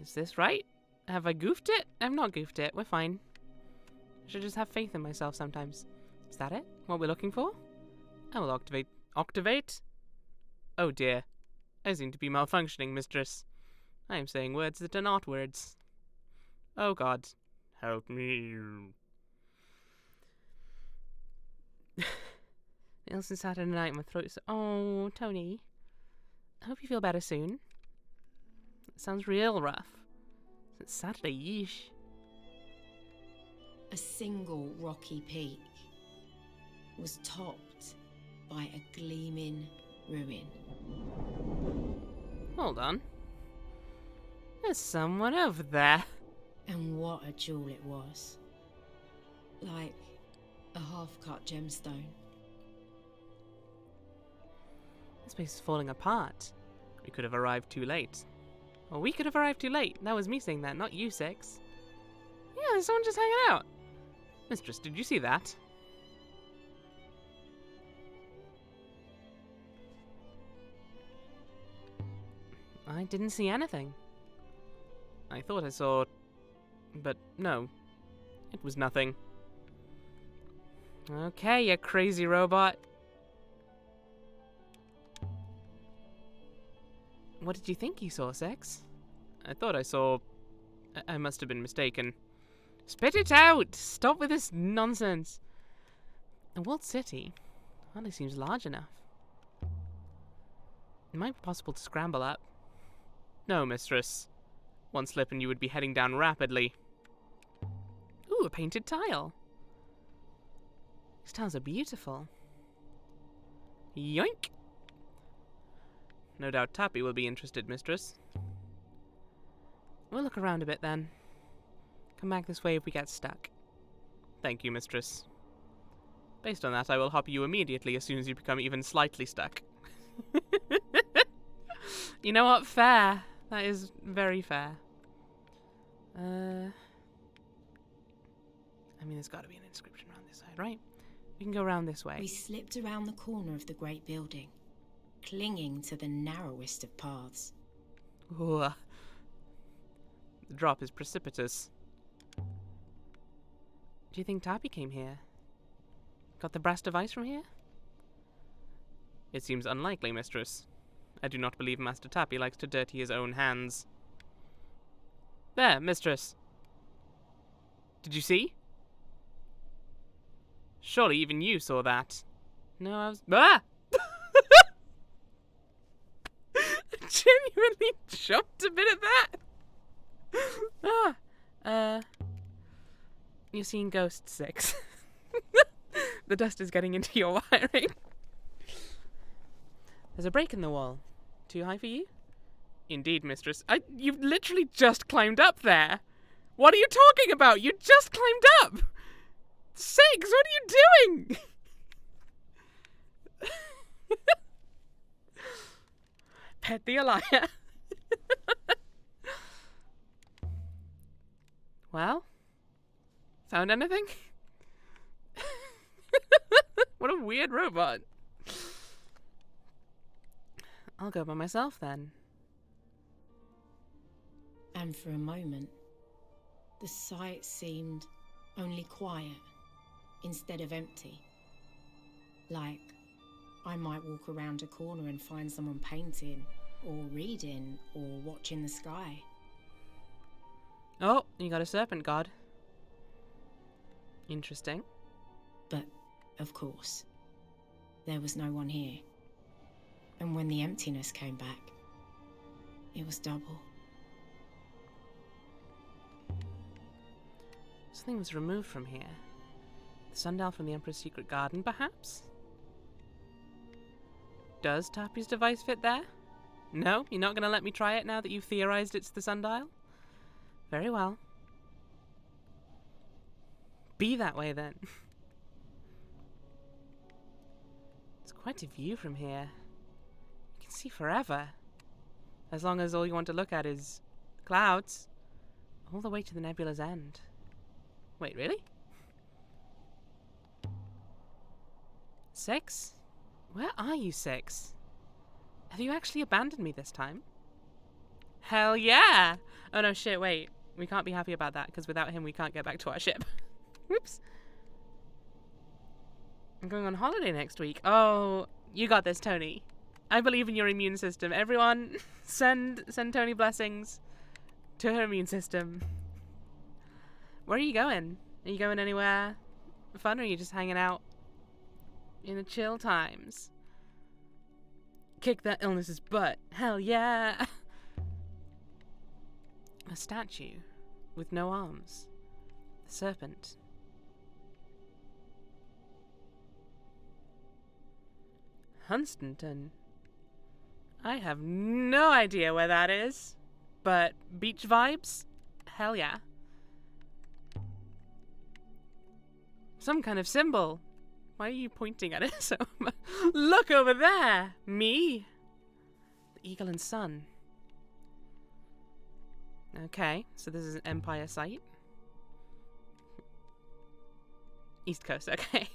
Is this right? Have I goofed it? I've not goofed it. We're fine. I should just have faith in myself sometimes. Is that it? What we're looking for? I will activate. Activate? Oh dear. I seem to be malfunctioning, mistress. I am saying words that are not words. Oh god. Help me. Ill since Saturday night, my throat's... Oh, Tony. I hope you feel better soon. Sounds real rough. It's Saturday, yeesh. A single rocky peak was topped by a gleaming ruin. Hold on. There's someone over there. And what a jewel it was. Like a half-cut gemstone. This place is falling apart. We could have arrived too late. Well, we could have arrived too late. That was me saying that, not you, Six. Yeah, there's someone just hanging out. Mistress, did you see that? I didn't see anything. I thought I saw... But no. It was nothing. Okay, you crazy robot. What did you think you saw, Sex? I thought I saw... I must have been mistaken. Spit it out! Stop with this nonsense. A walled city hardly seems large enough. It might be possible to scramble up. No, mistress. One slip and you would be heading down rapidly. Ooh, a painted tile. These tiles are beautiful. Yoink! No doubt Tappy will be interested, mistress. We'll look around a bit then. Come back this way if we get stuck. Thank you, mistress. Based on that, I will hop you immediately as soon as you become even slightly stuck. You know what? Fair. That is very fair. I mean, there's got to be an inscription around this side, right? We can go around this way. We slipped around the corner of the great building, clinging to the narrowest of paths. Ooh. The drop is precipitous. Do you think Tappy came here? Got the brass device from here? It seems unlikely, mistress. I do not believe Master Tappy likes to dirty his own hands. There, mistress. Did you see? Surely even you saw that. No, I was... Ah! I genuinely jumped a bit at that. You're seeing ghosts, Six. The dust is getting into your wiring. There's a break in the wall. Too high for you? Indeed, mistress. You've literally just climbed up there. What are you talking about? You just climbed up. Six, what are you doing? Pet the liar. Well, found anything? What a weird robot. I'll go by myself then. And for a moment, the sight seemed only quiet instead of empty. Like I might walk around a corner and find someone painting, or reading, or watching the sky. Oh, you got a serpent god. Interesting. But, of course, there was no one here. And when the emptiness came back, it was double. Something was removed from here. The sundial from the Emperor's secret garden, perhaps? Does Tappy's device fit there? No? You're not going to let me try it now that you've theorized it's the sundial? Very well. Be that way, then. It's quite a view from here. You can see forever. As long as all you want to look at is clouds. All the way to the nebula's end. Wait, really? Six? Where are you, Six? Have you actually abandoned me this time? Hell yeah! Oh no, shit, wait. We can't be happy about that, because without him we can't get back to our ship. Whoops. I'm going on holiday next week. Oh, you got this, Tony. I believe in your immune system. Everyone, send Tony blessings to her immune system. Where are you going? Are you going anywhere fun, or are you just hanging out in the chill times? Kick that illness's butt. Hell yeah. A statue with no arms. The serpent. Hunstanton. I have no idea where that is, but beach vibes? Hell yeah. Some kind of symbol. Why are you pointing at it so much? Look over there! Me? The Eagle and Sun. Okay, so this is an Empire site. East Coast, okay.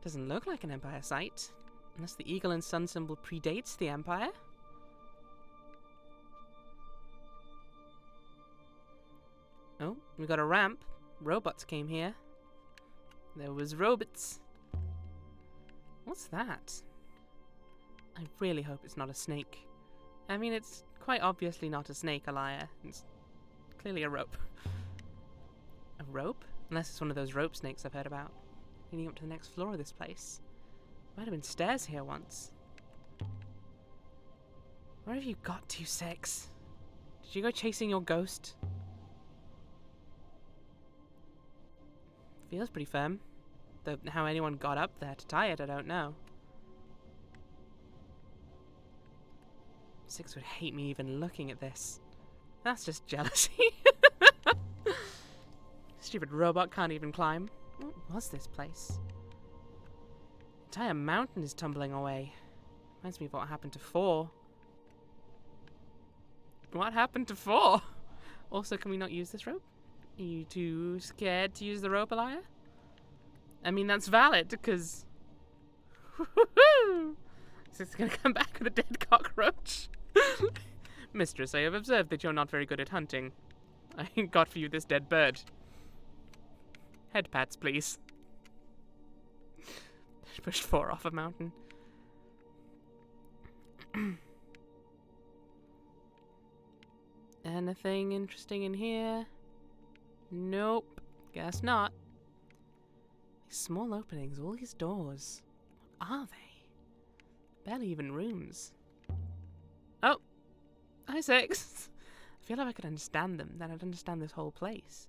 Doesn't look like an Empire site. Unless the Eagle and Sun symbol predates the Empire. Oh, we got a ramp. Robots came here. There was robots. What's that? I really hope it's not a snake. I mean, it's quite obviously not a snake, Alaya. It's clearly a rope. A rope? Unless it's one of those rope snakes I've heard about. Leading up to the next floor of this place. Might have been stairs here once. Where have you got to, Six? Did you go chasing your ghost? Feels pretty firm. Though how anyone got up there to tie it, I don't know. Six would hate me even looking at this. That's just jealousy. Stupid robot can't even climb. What was this place? The entire mountain is tumbling away. Reminds me of what happened to 4. What happened to 4? Also, can we not use this rope? Are you too scared to use the rope, Alaya? I mean, that's valid, because... Is this going to come back with a dead cockroach? Mistress, I have observed that you're not very good at hunting. I got for you this dead bird. Head pats, please. Pushed 4 off a mountain. Anything interesting in here? Nope. Guess not. These small openings, all these doors. What are they? Barely even rooms. Oh! Hi, Six. I feel like if I could understand them, then I'd understand this whole place.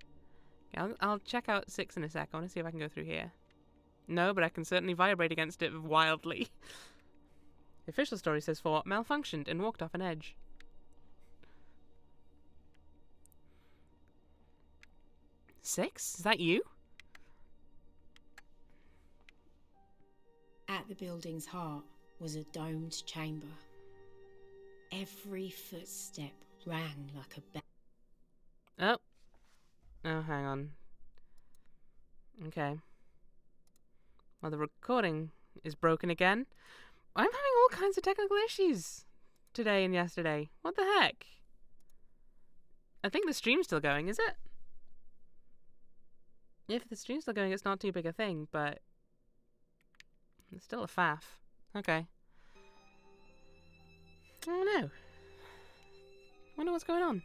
Okay, I'll check out 6 in a sec. I want to see if I can go through here. No, but I can certainly vibrate against it wildly. The official story says 4 malfunctioned and walked off an edge. Six? Is that you? At the building's heart was a domed chamber. Every footstep rang like a bell. Oh. Oh, hang on. Okay. Well, the recording is broken again. I'm having all kinds of technical issues today and yesterday. What the heck? I think the stream's still going, is it? If the stream's still going, it's not too big a thing, but it's still a faff. Okay. I don't know. Wonder what's going on.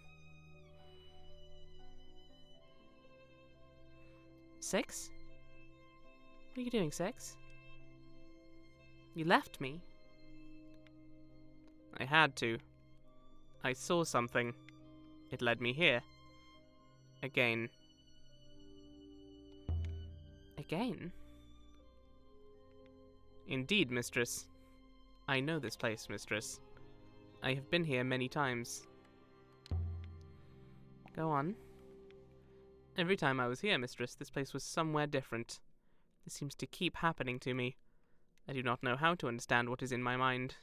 6? What are you doing, 6? You left me. I had to. I saw something. It led me here. Again. Again? Indeed, mistress. I know this place, mistress. I have been here many times. Go on. Every time I was here, mistress, this place was somewhere different. This seems to keep happening to me. I do not know how to understand what is in my mind.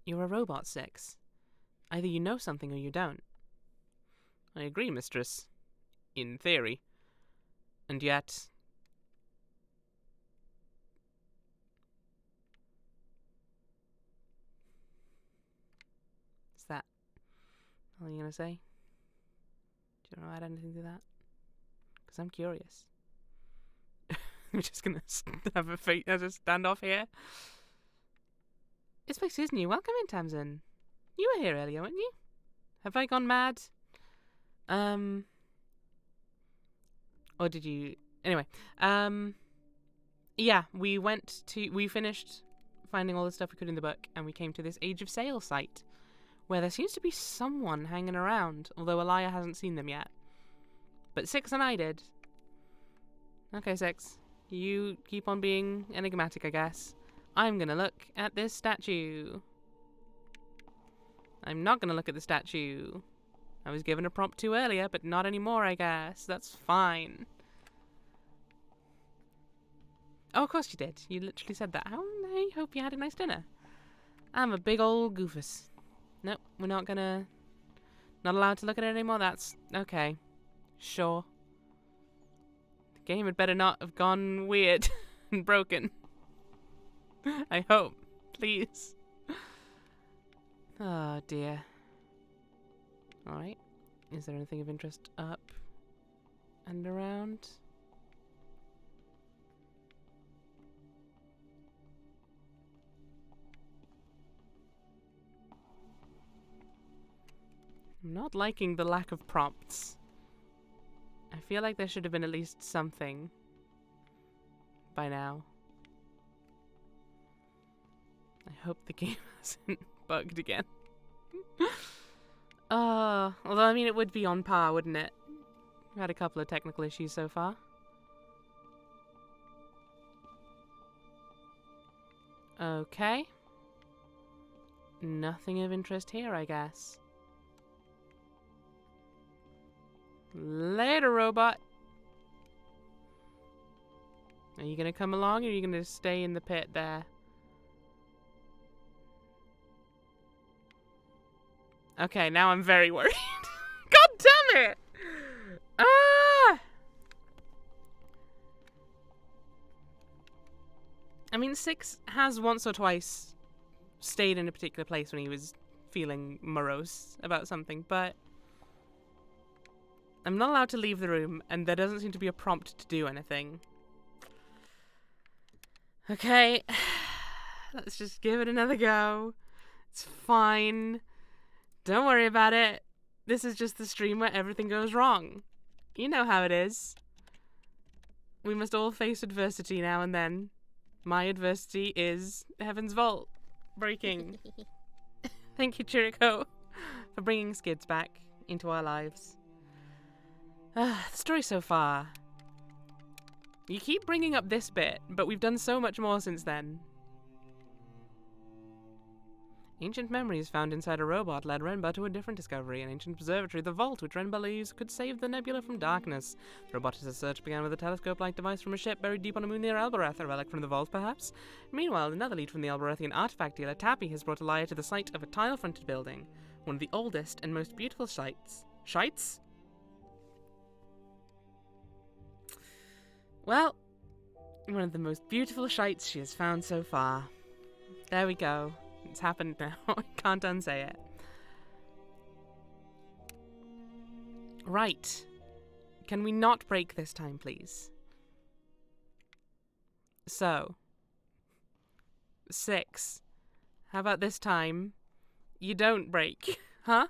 You're a robot, 6. Either you know something or you don't. I agree, mistress. In theory. And yet... What's that? What are you gonna say? Do you want to add anything to that? Because I'm curious. I'm just gonna have a standoff here. This place is new. Welcome in, Tamsin. You were here earlier, weren't you? Have I gone mad? Or did you... Anyway. Yeah, we finished finding all the stuff we could in the book, and we came to this Age of Sail site, where there seems to be someone hanging around, although Elia hasn't seen them yet. But Six and I did. Okay, Six. You keep on being enigmatic, I guess. I'm gonna look at this statue. I'm not gonna look at the statue. I was given a prompt to earlier, but not anymore, I guess. That's fine. Oh, of course you did. You literally said that. Oh, I hope you had a nice dinner. I'm a big old goofus. Nope, we're not gonna... Not allowed to look at it anymore? That's... okay. Sure. The game had better not have gone weird and broken. I hope. Please. Oh, dear. Alright. Is there anything of interest up and around? I'm not liking the lack of prompts. I feel like there should have been at least something by now. I hope the game hasn't bugged again. Although, I mean, it would be on par, wouldn't it? We've had a couple of technical issues so far. Okay. Nothing of interest here, I guess. Later, robot. Are you gonna come along, or are you gonna stay in the pit there? Okay, now I'm very worried. God damn it! Ah! I mean, Six has once or twice stayed in a particular place when he was feeling morose about something, but I'm not allowed to leave the room, and there doesn't seem to be a prompt to do anything. Okay, let's just give it another go. It's fine. Don't worry about it. This is just the stream where everything goes wrong. You know how it is. We must all face adversity now and then. My adversity is Heaven's Vault breaking. Thank you, Chiriko, for bringing Skids back into our lives. The story so far. You keep bringing up this bit, but we've done so much more since then. Ancient memories found inside a robot led Renba to a different discovery, an ancient observatory, the Vault, which Renba believes could save the nebula from darkness. The roboticist's search began with a telescope-like device from a ship buried deep on a moon near Albereth, a relic from the Vault, perhaps? Meanwhile, another lead from the Alberethian artifact dealer, Tappy, has brought Elia to the site of a tile-fronted building, one of the oldest and most beautiful sites. Shites? Well, one of the most beautiful shites she has found so far. There we go. It's happened now. I can't unsay it. Right. Can we not break this time, please? So. 6. How about this time? You don't break. Huh?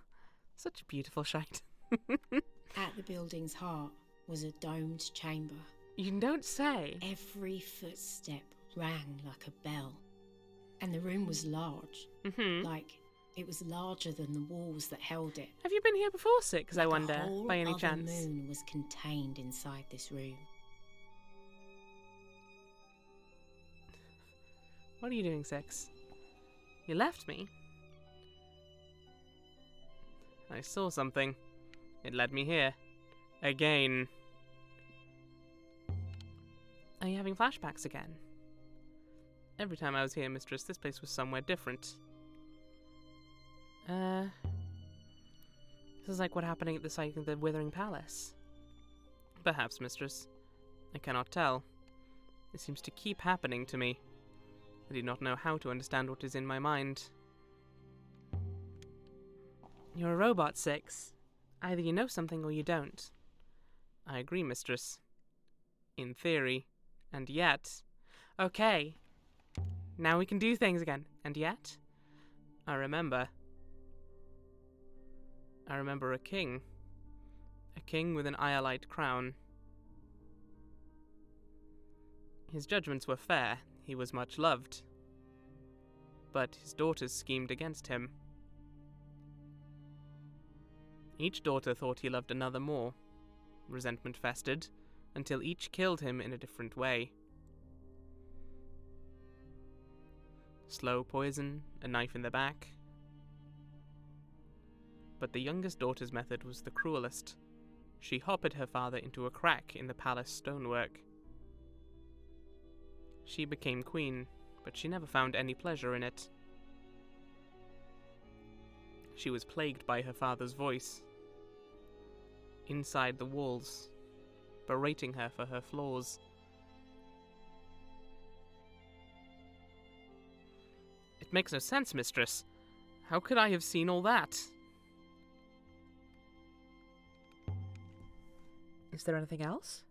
Such a beautiful shite. At the building's heart was a domed chamber. You don't say. Every footstep rang like a bell. And the room was large. Like, it was larger than the walls that held it. Have you been here before, Six, I wonder, by any chance? chance? The moon was contained inside this room. What are you doing, Six? You left me? I saw something. It led me here. Again. Are you having flashbacks again? Every time I was here, Mistress, this place was somewhere different. This is like what happening at the site of the Withering Palace. Perhaps, Mistress. I cannot tell. It seems to keep happening to me. I do not know how to understand what is in my mind. You're a robot, Six. Either you know something or you don't. I agree, Mistress. In theory. And yet... Okay. Now we can do things again. And yet? I remember a king. A king with an iolite crown. His judgments were fair. He was much loved. But his daughters schemed against him. Each daughter thought he loved another more. Resentment festered, until each killed him in a different way. Slow poison, a knife in the back. But the youngest daughter's method was the cruelest. She hoppered her father into a crack in the palace stonework. She became queen, but she never found any pleasure in it. She was plagued by her father's voice, inside the walls, berating her for her flaws. It makes no sense, mistress. How could I have seen all that? Is there anything else?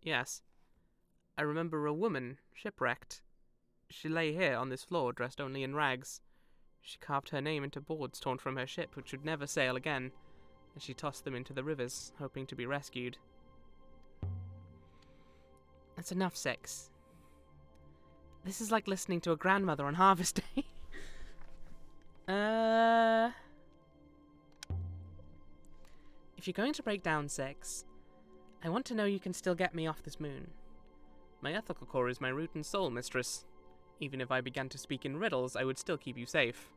Yes. I remember a woman, shipwrecked. She lay here on this floor, dressed only in rags. She carved her name into boards torn from her ship, which would never sail again, and she tossed them into the rivers, hoping to be rescued. That's enough, Six. This is like listening to a grandmother on Harvest Day. If you're going to break down, Six, I want to know you can still get me off this moon. My ethical core is my root and soul, mistress. Even if I began to speak in riddles, I would still keep you safe.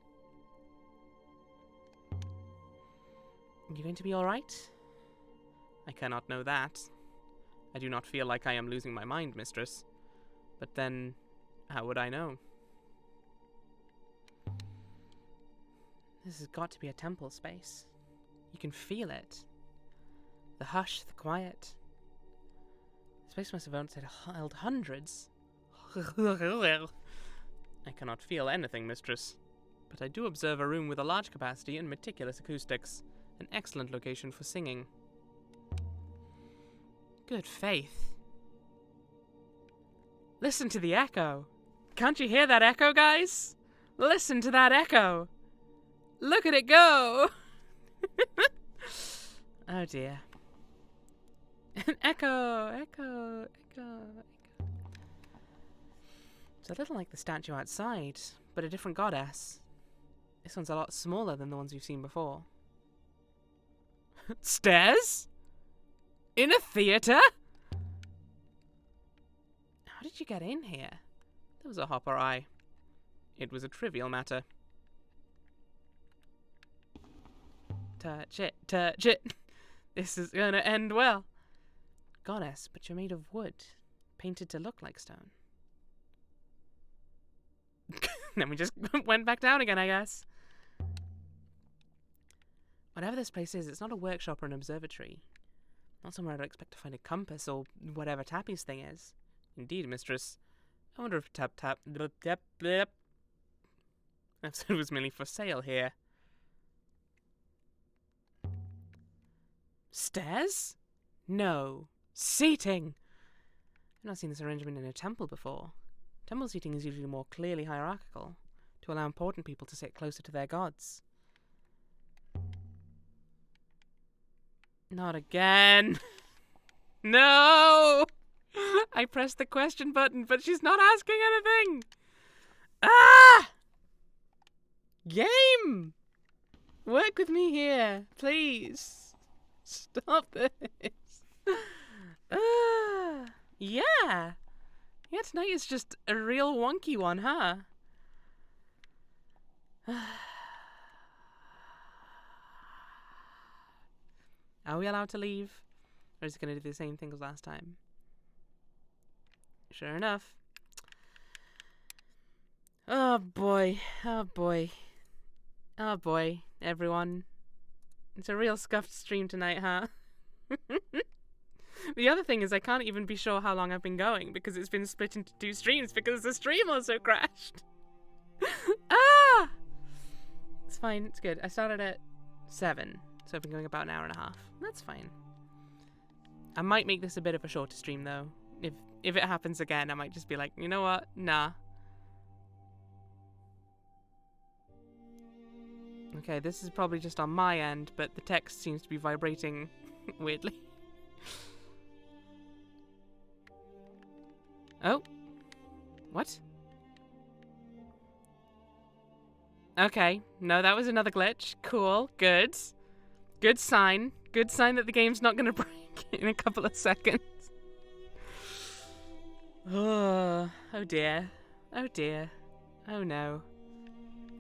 Are you going to be alright? I cannot know that. I do not feel like I am losing my mind, mistress. But then, how would I know? This has got to be a temple space. You can feel it. The hush, the quiet. The space must have held hundreds. I cannot feel anything, mistress. But I do observe a room with a large capacity and meticulous acoustics. An excellent location for singing. Good faith. Listen to the echo. Can't you hear that echo, guys? Listen to that echo. Look at it go. Oh dear. Echo, echo, echo, echo. It's a little like the statue outside, but a different goddess. This one's a lot smaller than the ones we've seen before. Stairs? In a theatre? How did you get in here? There was a hopper eye. It was a trivial matter. Touch it, touch it. This is gonna end well. Goddess, but you're made of wood, painted to look like stone. Then we just went back down again, I guess. Whatever this place is, it's not a workshop or an observatory. Not somewhere I'd expect to find a compass or whatever Tappy's thing is. Indeed, mistress. I wonder if episode was merely for sale here. Stairs? No. Seating! I've not seen this arrangement in a temple before. Temple seating is usually more clearly hierarchical, to allow important people to sit closer to their gods. Not again. No! I pressed the question button, but she's not asking anything. Ah! Game! Work with me here, please. Stop this. Yeah. Yeah, tonight is just a real wonky one, huh? Are we allowed to leave? Or is it going to do the same thing as last time? Sure enough. Oh boy. Oh boy. Oh boy, everyone. It's a real scuffed stream tonight, huh? The other thing is I can't even be sure how long I've been going because it's been split into 2 streams because the stream also crashed. Ah! It's fine, it's good. I started at 7, so I've been going about an hour and a half. That's fine. I might make this a bit of a shorter stream though. If it happens again, I might just be like, you know what? Nah. Okay, this is probably just on my end, but the text seems to be vibrating weirdly. Oh. What? Okay. No, that was another glitch. Cool. Good. Good sign. Good sign that the game's not going to break in a couple of seconds. Oh dear. Oh dear. Oh no.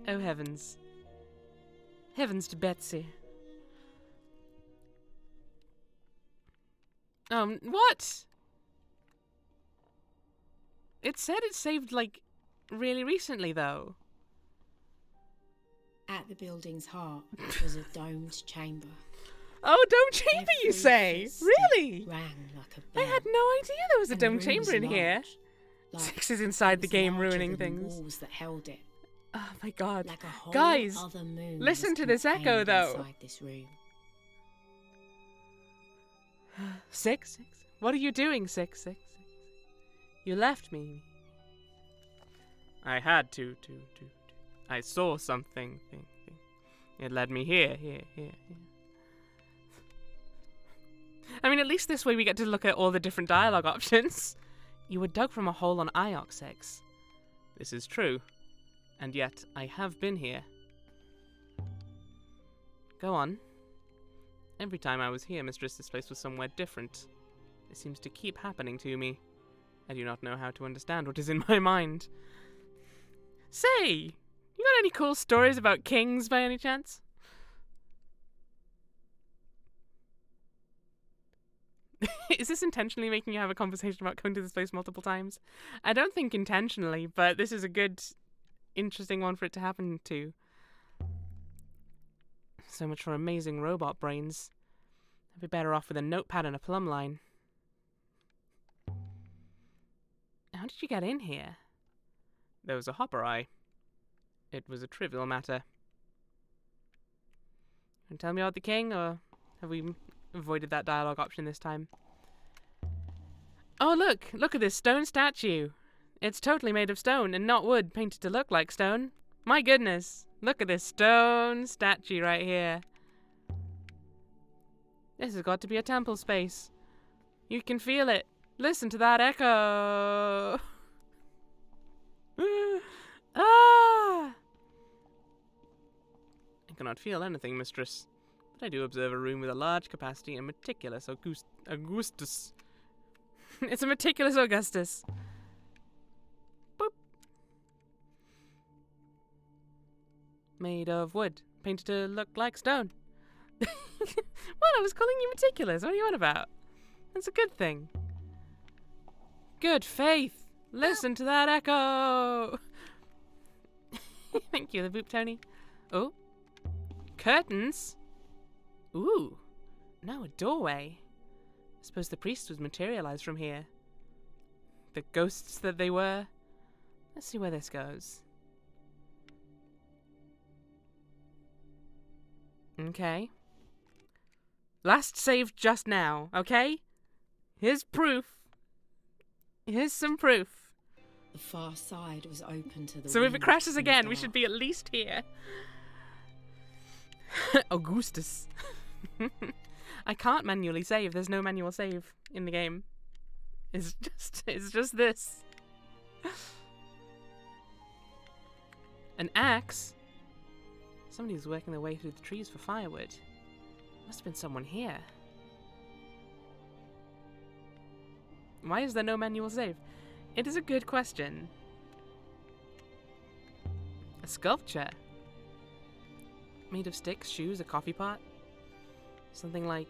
Oh heavens. Heavens to Betsy. What? It said it saved, like, really recently, though. At the building's heart was a domed chamber. Oh, dome chamber, you Every say? footstep Really? Rang like a I bell. had no idea there was a And the dome room chamber was in here. large, like Six is inside it the was game larger ruining than the things. walls that held it. Oh my god. Like a whole Guys, other moon listen was to this echo, contained though. inside this room. Six? What are you doing, Six? You left me. I had to. I saw something. It led me here. I mean, at least this way we get to look at all the different dialogue options. You were dug from a hole on Iox, Six. This is true. And yet, I have been here. Go on. Every time I was here, Mistress, this place was somewhere different. It seems to keep happening to me. I do not know how to understand what is in my mind. Say, you got any cool stories about kings by any chance? Is this intentionally making you have a conversation about going to this place multiple times? I don't think intentionally, but this is a good, interesting one for it to happen to. So much for amazing robot brains. I'd be better off with a notepad and a plumb line. How did you get in here? There was a hopper eye. It was a trivial matter. Can you tell me about the king, or have we avoided that dialogue option this time? Oh, look at this stone statue. It's totally made of stone and not wood painted to look like stone. My goodness, look at this stone statue right here. This has got to be a temple space. You can feel it. Listen to that echo. Ah! I cannot feel anything, mistress, but I do observe a room with a large capacity and meticulous Augustus. It's a meticulous Augustus. Boop. Made of wood, painted to look like stone. What? I was calling you meticulous. What are you on about? That's a good thing. Good faith. Listen to that echo. Thank you, the boop Tony. Oh. Curtains? Ooh. Now a doorway. I suppose the priest was materialized from here. The ghosts that they were. Let's see where this goes. Okay. Last save just now, okay? Here's proof. Here's some proof. The far side was open to the So if it wind crashes in the again, we dark. should be at least here. Augustus. I can't manually save. There's no manual save in the game. It's just this. An axe? Somebody's working their way through the trees for firewood. Must have been someone here. Why is there no manual save? It is a good question. A sculpture? Made of sticks, shoes, a coffee pot? Something like...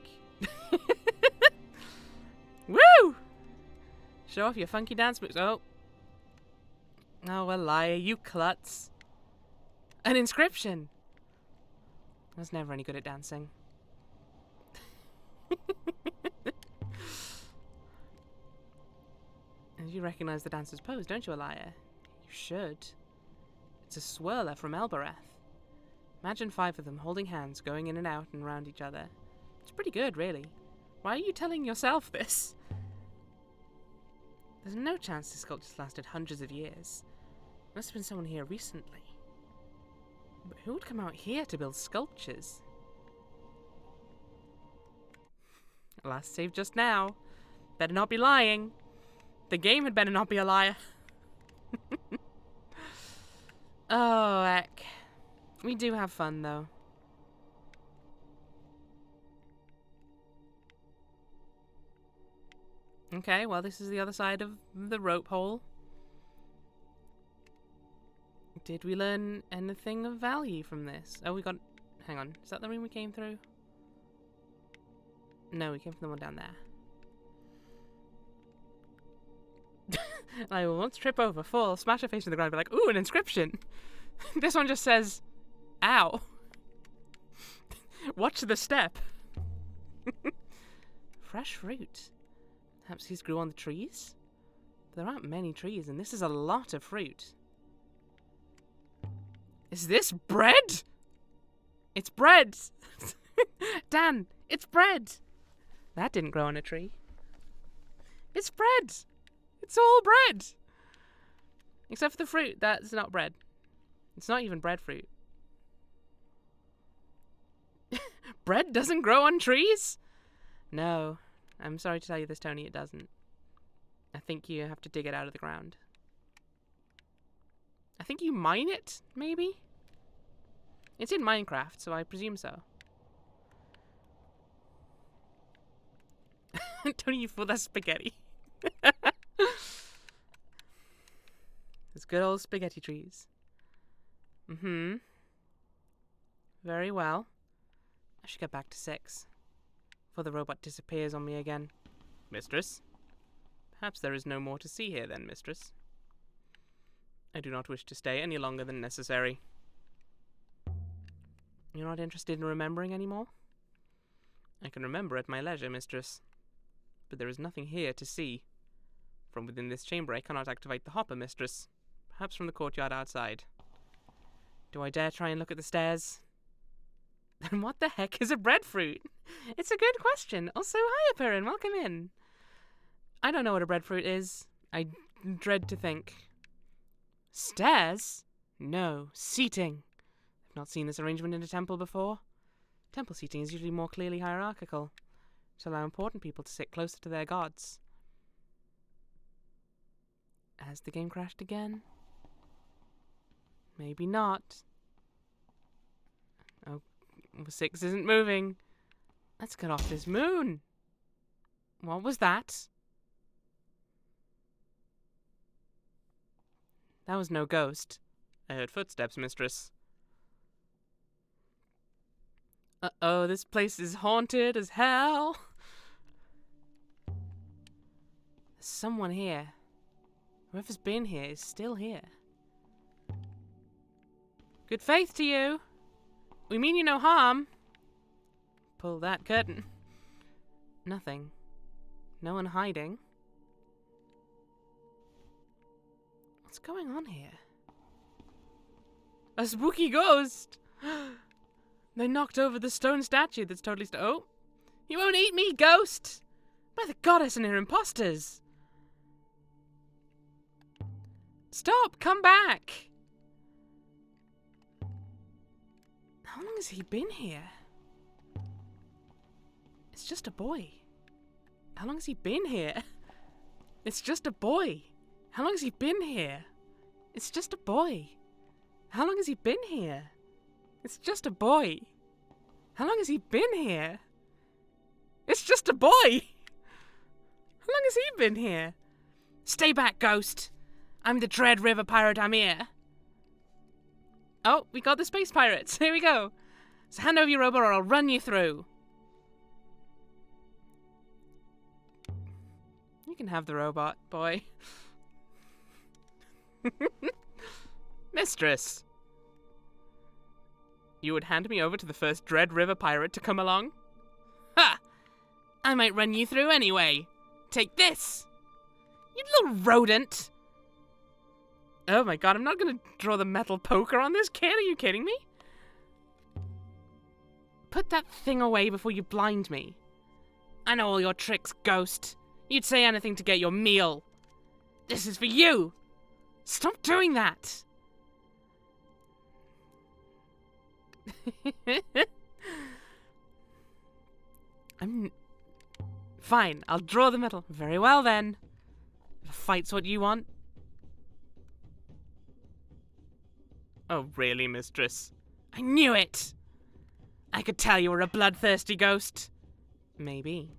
Woo! Show off your funky dance moves. Oh. Oh, a liar, you klutz. An inscription! I was never any good at dancing. And you recognize the dancer's pose, don't you, Elia? You should. It's a swirler from Elbereth. Imagine 5 of them holding hands, going in and out and around each other. It's pretty good, really. Why are you telling yourself this? There's no chance this sculpture's lasted hundreds of years. Must have been someone here recently. But who would come out here to build sculptures? Last save just now. Better not be lying. The game had better not be a liar. Oh, heck. We do have fun, though. Okay, well, this is the other side of the rope hole. Did we learn anything of value from this? Oh, we got... Hang on. Is that the room we came through? No, we came from the one down there. I will once trip over, fall, smash her face in the ground, be like, ooh, an inscription. This one just says, ow. Watch the step. Fresh fruit. Perhaps these grew on the trees? There aren't many trees, and this is a lot of fruit. Is this bread? It's bread! Dan, it's bread! That didn't grow on a tree. It's bread! It's all bread! Except for the fruit, that's not bread. It's not even breadfruit. Bread doesn't grow on trees? No. I'm sorry to tell you this, Tony, it doesn't. I think you have to dig it out of the ground. I think you mine it, maybe? It's in Minecraft, so I presume so. Tony, you fool, that's spaghetti. There's good old spaghetti trees. Mm-hmm. Very well. I should get back to 6. Before the robot disappears on me again. Mistress? Perhaps there is no more to see here then, mistress. I do not wish to stay any longer than necessary. You're not interested in remembering any more? I can remember at my leisure, mistress. But there is nothing here to see. From within this chamber I cannot activate the hopper, mistress. Perhaps from the courtyard outside. Do I dare try and look at the stairs? Then what the heck is a breadfruit? It's a good question. Also, hiya, Perrin. Welcome in. I don't know what a breadfruit is. I dread to think. Stairs? No. Seating. I've not seen this arrangement in a temple before. Temple seating is usually more clearly hierarchical, to allow important people to sit closer to their gods. Has the game crashed again? Maybe not. Oh, 6 isn't moving. Let's get off this moon. What was that? That was no ghost. I heard footsteps, mistress. Uh-oh, this place is haunted as hell. There's someone here. Whoever's been here is still here. Good faith to you. We mean you no harm. Pull that curtain. Nothing. No one hiding. What's going on here? A spooky ghost! They knocked over the stone statue that's totally oh! You won't eat me, ghost! By the goddess and her imposters! Stop! Come back! How long has he been here? It's just a boy. How long has he been here? It's just a boy. How long has he been here? It's just a boy. How long has he been here? It's just a boy. How long has he been here? It's just a boy. How long has he been here? Stay back, ghost. I'm the Dread River Pirate Amir. Oh, we got the space pirates. Here we go. So hand over your robot or I'll run you through. You can have the robot, boy. Mistress. You would hand me over to the first Dread River pirate to come along? Ha! I might run you through anyway. Take this! You little rodent! Oh my god, I'm not gonna draw the metal poker on this kid, are you kidding me? Put that thing away before you blind me. I know all your tricks, ghost. You'd say anything to get your meal. This is for you! Stop doing that! I'm... Fine, I'll draw the metal. Very well then. If a fight's what you want. Oh, really, mistress? I knew it! I could tell you were a bloodthirsty ghost. Maybe.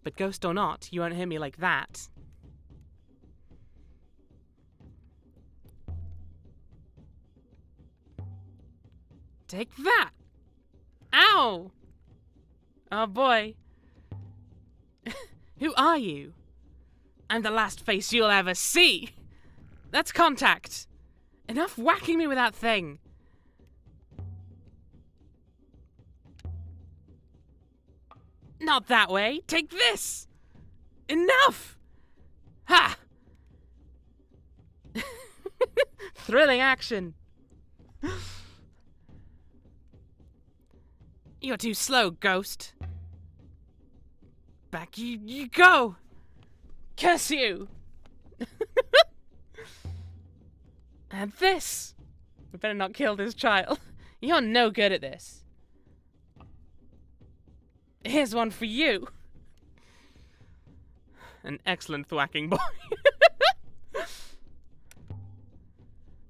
But ghost or not, you won't hurt me like that. Take that! Ow! Oh boy. Who are you? I'm the last face you'll ever see! That's contact! Enough whacking me with that thing! Not that way! Take this! Enough! Ha! Thrilling action! You're too slow, ghost. Back you go! Curse you! And this! We better not kill this child. You're no good at this. Here's one for you. An excellent thwacking boy.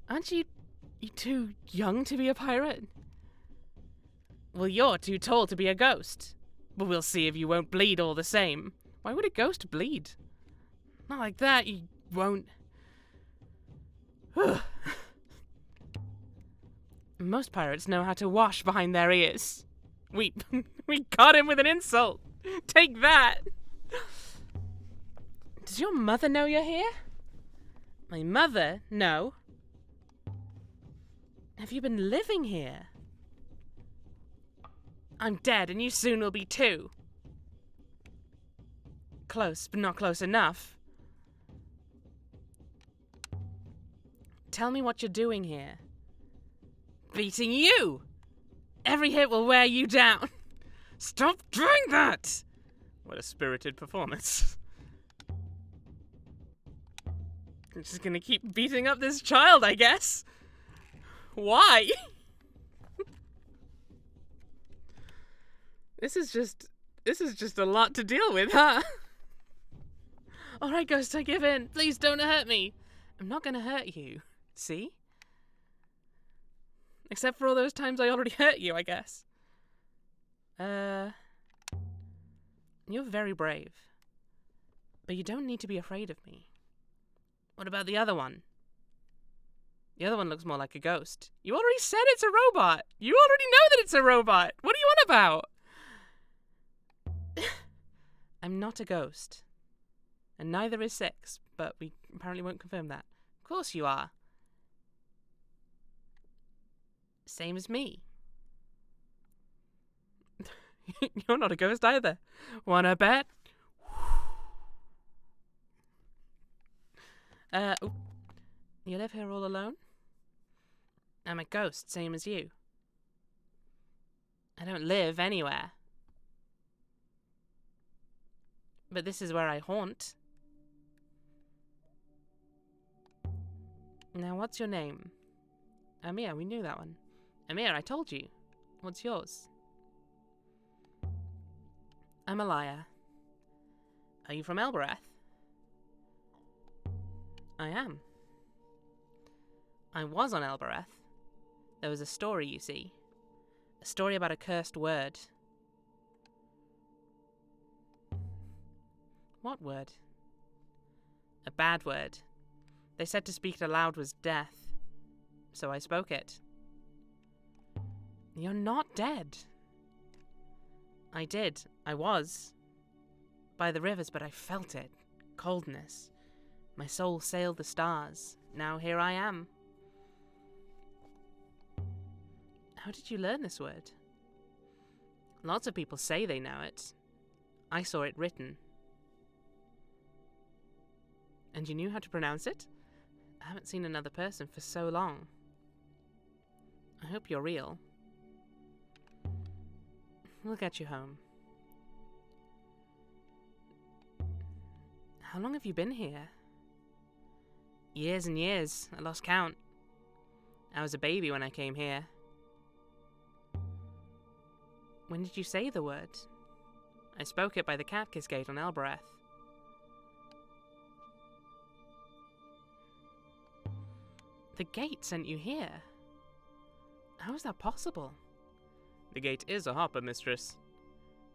Aren't you too young to be a pirate? Well, you're too tall to be a ghost. But we'll see if you won't bleed all the same. Why would a ghost bleed? Not like that, you won't. Most pirates know how to wash behind their ears. We caught him with an insult. Take that. Does your mother know you're here? My mother? No. Have you been living here? I'm dead, and you soon will be too. Close, but not close enough. Tell me what you're doing here. Beating you! Every hit will wear you down. Stop doing that! What a spirited performance. I'm just gonna keep beating up this child, I guess. Why? This is just a lot to deal with, huh? Alright, Ghost, I give in. Please don't hurt me. I'm not gonna hurt you. See? Except for all those times I already hurt you, I guess. You're very brave. But you don't need to be afraid of me. What about the other one? The other one looks more like a ghost. You already said it's a robot! You already know that it's a robot! What are you on about? I'm not a ghost. And neither is Six, but we apparently won't confirm that. Of course you are. Same as me. You're not a ghost either. Wanna bet? You live here all alone? I'm a ghost, same as you. I don't live anywhere. But this is where I haunt. Now, what's your name? Amir, we knew that one. Amir, I told you. What's yours? I'm Alaya. Are you from Elbereth? I am. I was on Elbereth. There was a story, you see. A story about a cursed word. What word? A bad word. They said to speak it aloud was death. So I spoke it. You're not dead. I did. I was. By the rivers, but I felt it. Coldness. My soul sailed the stars. Now here I am. How did you learn this word? Lots of people say they know it. I saw it written. And you knew how to pronounce it? I haven't seen another person for so long. I hope you're real. We'll get you home. How long have you been here? Years and years. I lost count. I was a baby when I came here. When did you say the word? I spoke it by the Catkiss Gate on Elbereth. The gate sent you here? How is that possible? The gate is a hopper, mistress.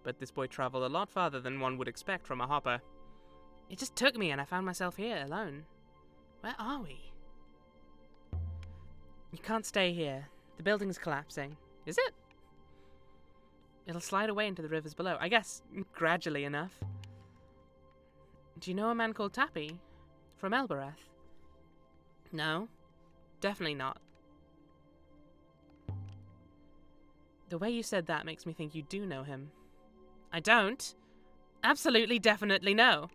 but this boy traveled a lot farther than one would expect from a hopper. It just took me and I found myself here, alone. Where are we? You can't stay here. The building's collapsing. Is it? It'll slide away into the rivers below. I guess, gradually enough. Do you know a man called Tappy? From Elbereth? No. Definitely not. The way you said that makes me think you do know him. I don't. Absolutely, definitely no.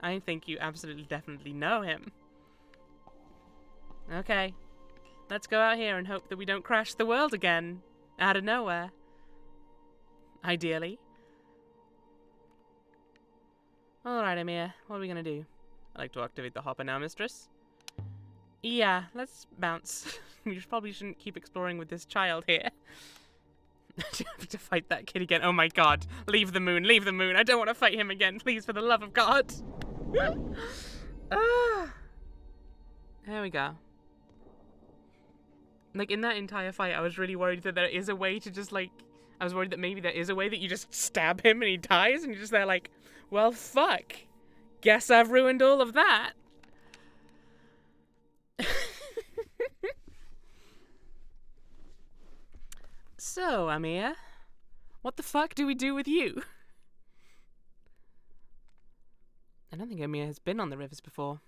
I think you absolutely, definitely know him. Okay. Let's go out here and hope that we don't crash the world again. Out of nowhere. Ideally. Alright, Amir. What are we gonna do? I'd like to activate the hopper now, mistress. Yeah, let's bounce. You probably shouldn't keep exploring with this child here. Do you have to fight that kid again? Oh my god. Leave the moon, leave the moon. I don't want to fight him again, please, for the love of God. There we go. Like, in that entire fight, I was really worried that there is a way to just, like... I was worried that maybe there is a way that you just stab him and he dies, and you're just there like, well, fuck. Guess I've ruined all of that. So, Amir, what the fuck do we do with you? I don't think Amir has been on the rivers before.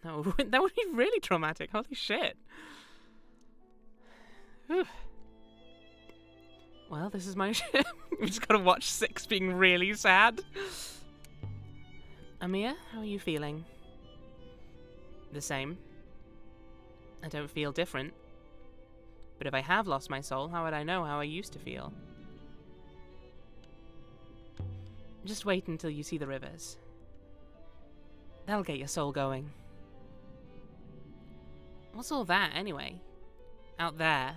No, that would be really traumatic. Holy shit. Whew. Well, this is my ship. We just gotta watch Six being really sad. Amir, how are you feeling? The same. I don't feel different. But if I have lost my soul, how would I know how I used to feel? Just wait until you see the rivers. That'll get your soul going. What's all that, anyway? Out there.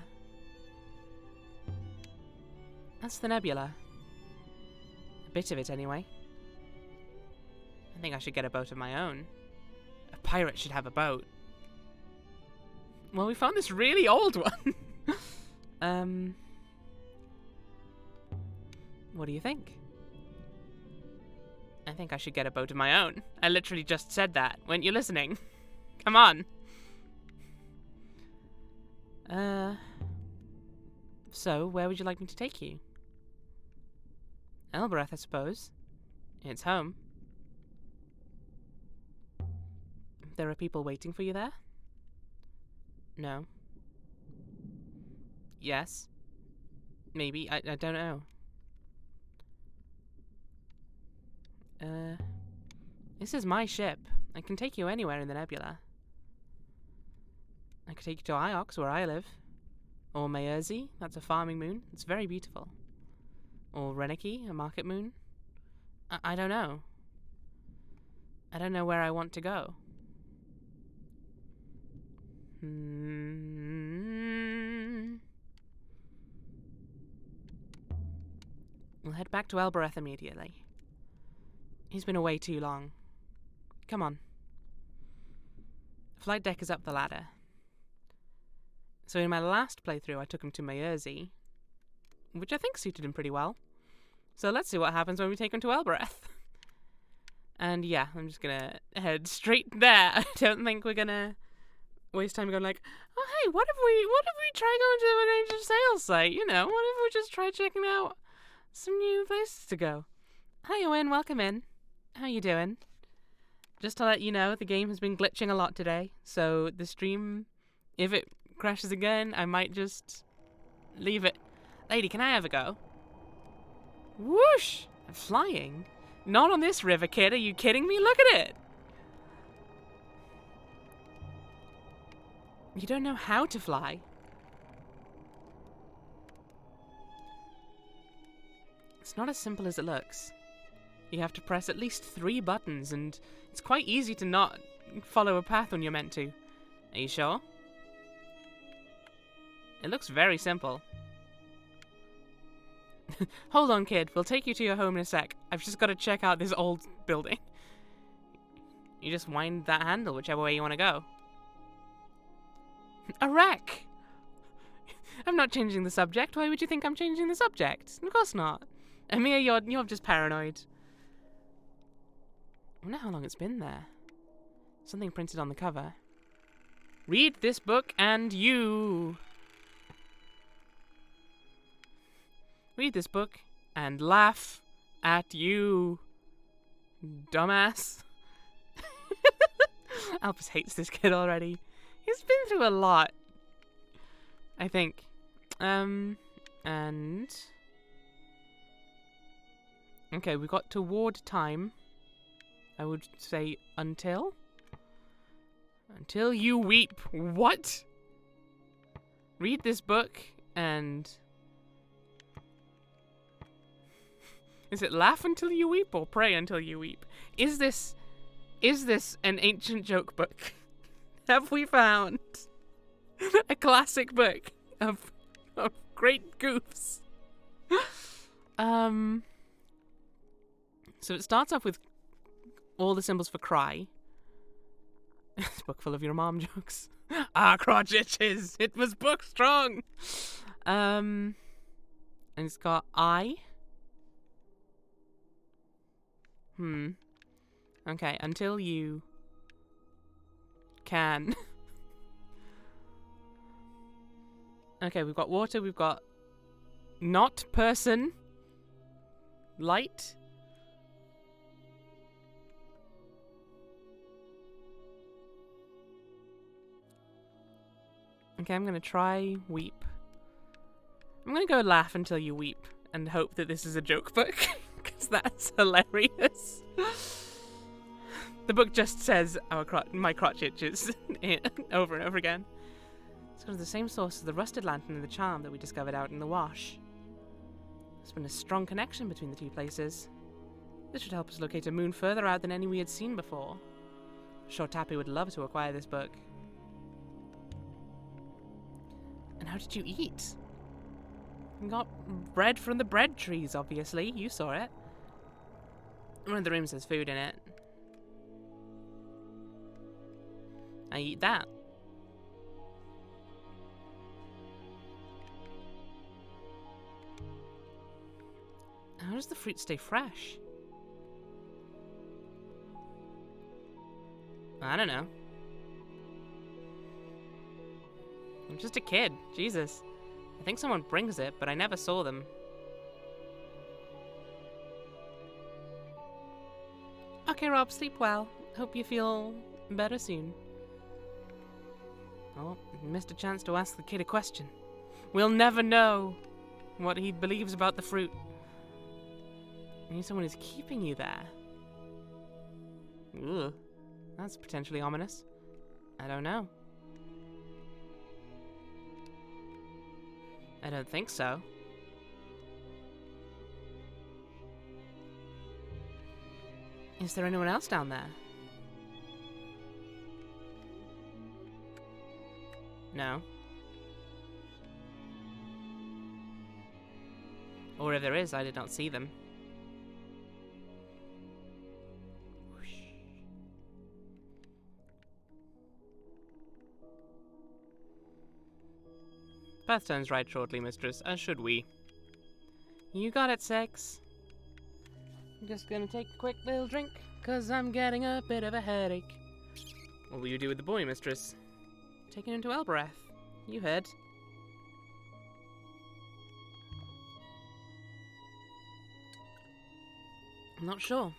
That's the nebula. A bit of it, anyway. I think I should get a boat of my own. A pirate should have a boat. Well, we found this really old one. What do you think? I think I should get a boat of my own. I literally just said that. Weren't you listening? Come on. So, where would you like me to take you? Elbereth, I suppose. It's home. There are people waiting for you there? No. Yes. Maybe. I don't know. This is my ship. I can take you anywhere in the nebula. I could take you to Iox, where I live. Or Maerzi, that's a farming moon. It's very beautiful. Or Reniki, a market moon. I don't know. I don't know where I want to go. We'll head back to Elbereth immediately. He's been away too long. Come on. Flight deck is up the ladder. So in my last playthrough, I took him to Maerzi, which I think suited him pretty well. So let's see what happens when we take him to Elbereth. And yeah, I'm just gonna head straight there. I don't think we're gonna waste time going like, oh hey, what if we try going to an Age of Sail site? You know, what if we just try checking out some new places to go? Hi Owen, welcome in. How you doing? Just to let you know, the game has been glitching a lot today, so the stream, if it crashes again, I might just leave it. Lady, can I have a go? Whoosh! I'm flying? Not on this river, kid. Are you kidding me? Look at it! You don't know how to fly. It's not as simple as it looks. You have to press at least 3 buttons, and it's quite easy to not follow a path when you're meant to. Are you sure? It looks very simple. Hold on, kid. We'll take you to your home in a sec. I've just got to check out this old building. You just wind that handle whichever way you want to go. A wreck! I'm not changing the subject. Why would you think I'm changing the subject? Of course not. Amir, you're just paranoid. I wonder how long it's been there. Something printed on the cover. Read this book and you. Read this book and laugh at you, dumbass. Albus hates this kid already. He's been through a lot, I think. And... Okay, we got toward time. I would say until. Until you weep. What? Read this book and... Is it laugh until you weep or pray until you weep? Is this an ancient joke book? Have we found a classic book of great goofs? So it starts off with all the symbols for cry. It's a book full of your mom jokes. Ah, crotch itches. It was book strong. And it's got I. Okay, until you can. Okay, we've got water, we've got not person, light. Okay, I'm gonna try weep. I'm gonna go laugh until you weep and hope that this is a joke book. Because that's hilarious. The book just says my crotch itches over and over again. It's got the same source as the rusted lantern and the charm that we discovered out in the wash. There's been a strong connection between the two places. This should help us locate a moon further out than any we had seen before. I'm sure Tappy would love to acquire this book. And how did you eat? You got bread from the bread trees, obviously. You saw it. One of the rooms has food in it. I eat that. How does the fruit stay fresh? I don't know. I'm just a kid. Jesus. I think someone brings it, but I never saw them. Okay, Rob, sleep well. Hope you feel better soon. Oh, missed a chance to ask the kid a question. We'll never know what he believes about the fruit. Maybe someone is keeping you there. Ugh, that's potentially ominous. I don't know. I don't think so. Is there anyone else down there? No. Or if there is, I did not see them. Whoosh. Path turns right shortly, mistress, as should we. You got it, Sex. I'm just gonna take a quick little drink, 'cause I'm getting a bit of a headache. What will you do with the boy, mistress? Taken into Elbereth. You heard. I'm not sure.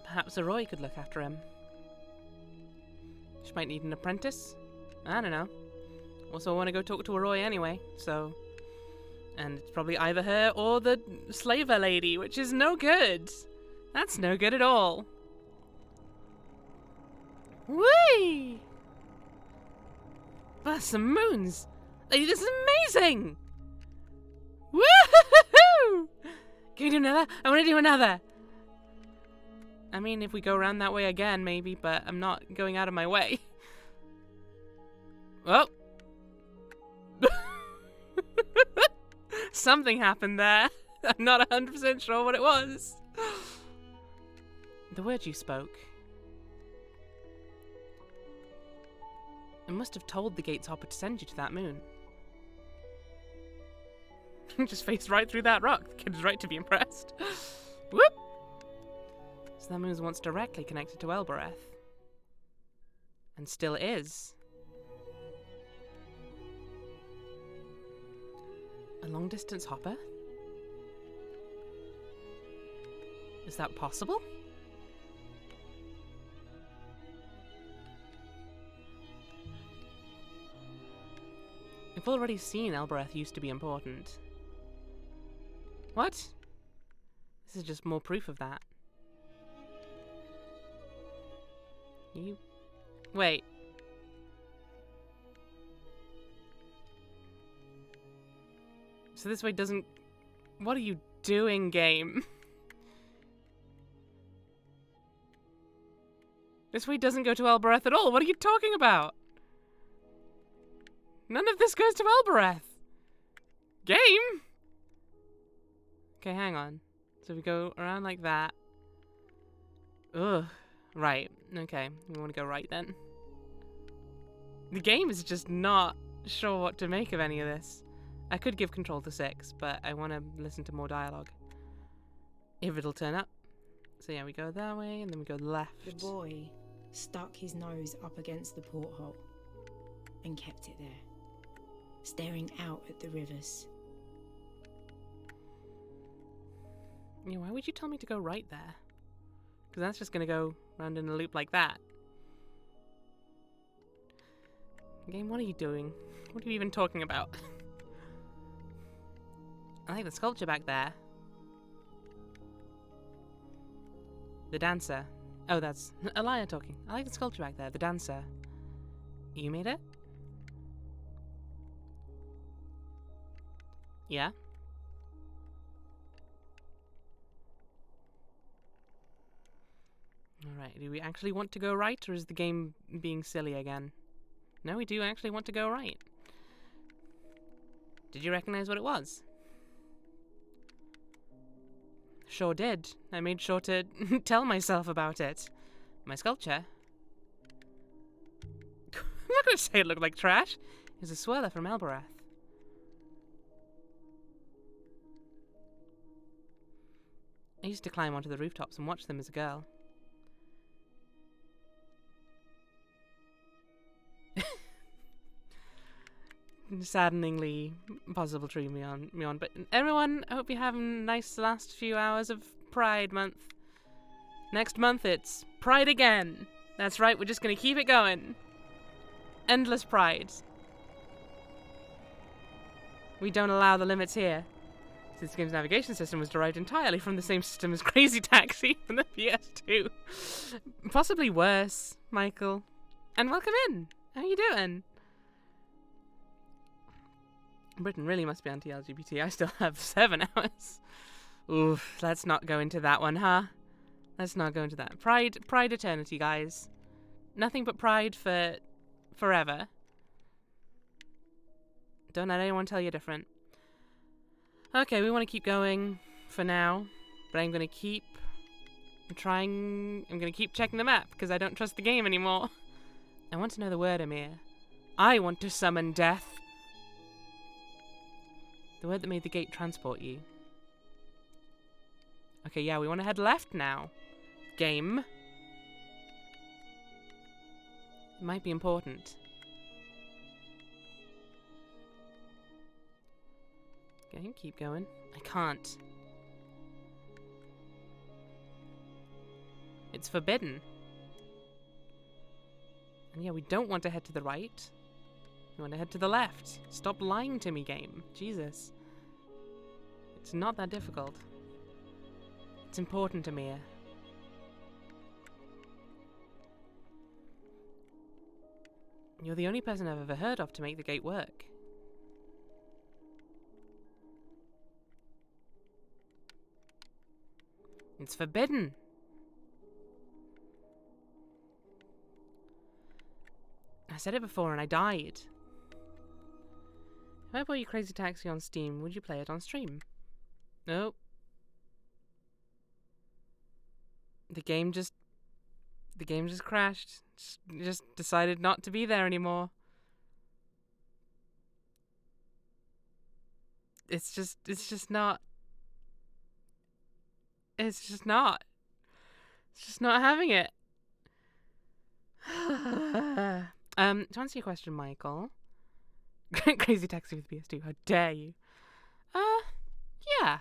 Perhaps Arroy could look after him. She might need an apprentice. I don't know. Also, I want to go talk to Arroy anyway, so... And it's probably either her or the slaver lady, which is no good. That's no good at all. Whee! That's some moons. Like, this is amazing! Woohoo! Can we do another? I want to do another. I mean, if we go around that way again, maybe, but I'm not going out of my way. Oh! Something happened there. I'm not 100% sure what it was. The word you spoke. I must have told the gate's hopper to send you to that moon. Just faced right through that rock. The kid is right to be impressed. Whoop! So that moon was once directly connected to Elbereth. And still is. A long-distance hopper? Is that possible? We've already seen Elbereth used to be important. What? This is just more proof of that. You... Wait. So this way doesn't... What are you doing, game? This way doesn't go to Elbereth at all. What are you talking about? None of this goes to Elbereth. Game? Okay, hang on. So we go around like that. Ugh. Right. Okay. We want to go right then. The game is just not sure what to make of any of this. I could give control to 6, but I want to listen to more dialogue. If it'll turn up. So yeah, we go that way, and then we go left. The boy stuck his nose up against the porthole and kept it there, staring out at the rivers. Yeah, why would you tell me to go right there? Because that's just going to go round in a loop like that. Game, what are you doing? What are you even talking about? I like the sculpture back there. The dancer. Oh, that's Elia talking. I like the sculpture back there. The dancer. You made it? Yeah? Alright, do we actually want to go right, or is the game being silly again? No, we do actually want to go right. Did you recognize what it was? Sure did. I made sure to tell myself about it. My sculpture. I'm not going to say it looked like trash. It was a swirler from Elbereth. I used to climb onto the rooftops and watch them as a girl. Saddeningly possible true me on. But everyone, I hope you have a nice last few hours of Pride Month. Next month it's Pride again. That's right, we're just gonna keep it going. Endless Pride. We don't allow the limits here. This game's navigation system was derived entirely from the same system as Crazy Taxi from the PS2. Possibly worse, Michael. And welcome in. How you doing? Britain really must be anti-LGBT. I still have 7 hours. Oof, let's not go into that one, huh? Let's not go into that. Pride eternity, guys. Nothing but pride for forever. Don't let anyone tell you different. Okay, we want to keep going for now, but I'm going to keep checking the map because I don't trust the game anymore. I want to know the word, Amir. I want to summon death. The word that made the gate transport you. Okay, yeah, we want to head left now. Game. It might be important. Okay, keep going. I can't. It's forbidden. And yeah, we don't want to head to the right. We want to head to the left. Stop lying to me, game. Jesus. It's not that difficult. It's important, Amir. You're the only person I've ever heard of to make the gate work. It's forbidden. I said it before and I died. If I bought you Crazy Taxi on Steam, would you play it on stream? Nope. The game just crashed. Just decided not to be there anymore. it's just not. It's just not. It's just not having it. To answer your question, Michael. Crazy Taxi with PS2. How dare you? Yeah,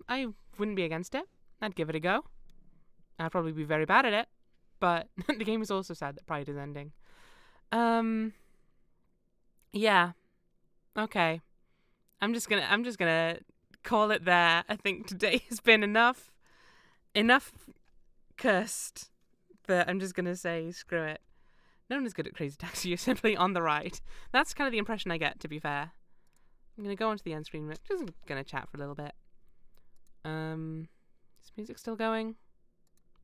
I wouldn't be against it. I'd give it a go. I'd probably be very bad at it, but the game is also sad that Pride is ending. Yeah. Okay. I'm just gonna call it there. I think today has been enough cursed that I'm just gonna say screw it. No one is good at Crazy Taxi. You're simply on the ride. That's kind of the impression I get, to be fair. I'm gonna go onto the end screen. Just gonna chat for a little bit. Is music still going?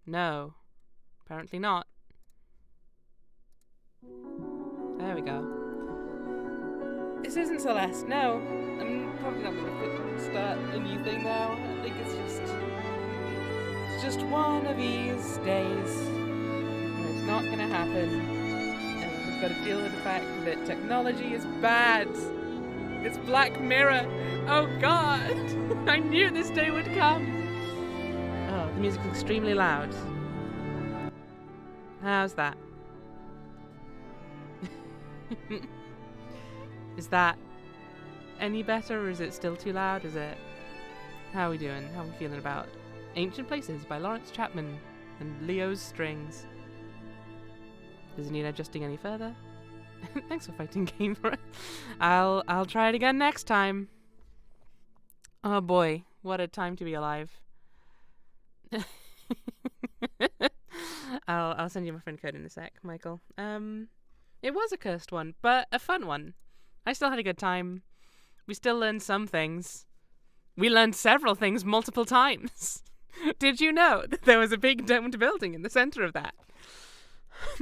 No. Apparently not. There we go. This isn't Celeste. No. I'm probably not gonna start a new thing now. I think it's just one of these days. And it's not gonna happen. And I've just gotta deal with the fact that technology is bad. It's Black Mirror. Oh god. I knew this day would come. Oh, the music's extremely loud. How's that? Is that any better, or is it still too loud? How are we doing? How are we feeling about Ancient Places by Lawrence Chapman and Leo's Strings? Does it need adjusting any further? Thanks for fighting game for it. I'll try it again next time. Oh boy, what a time to be alive. I'll send you my friend code in a sec, Michael. It was a cursed one, but a fun one. I still had a good time. We still learned some things. We learned several things multiple times. Did you know that there was a big domed building in the center of that?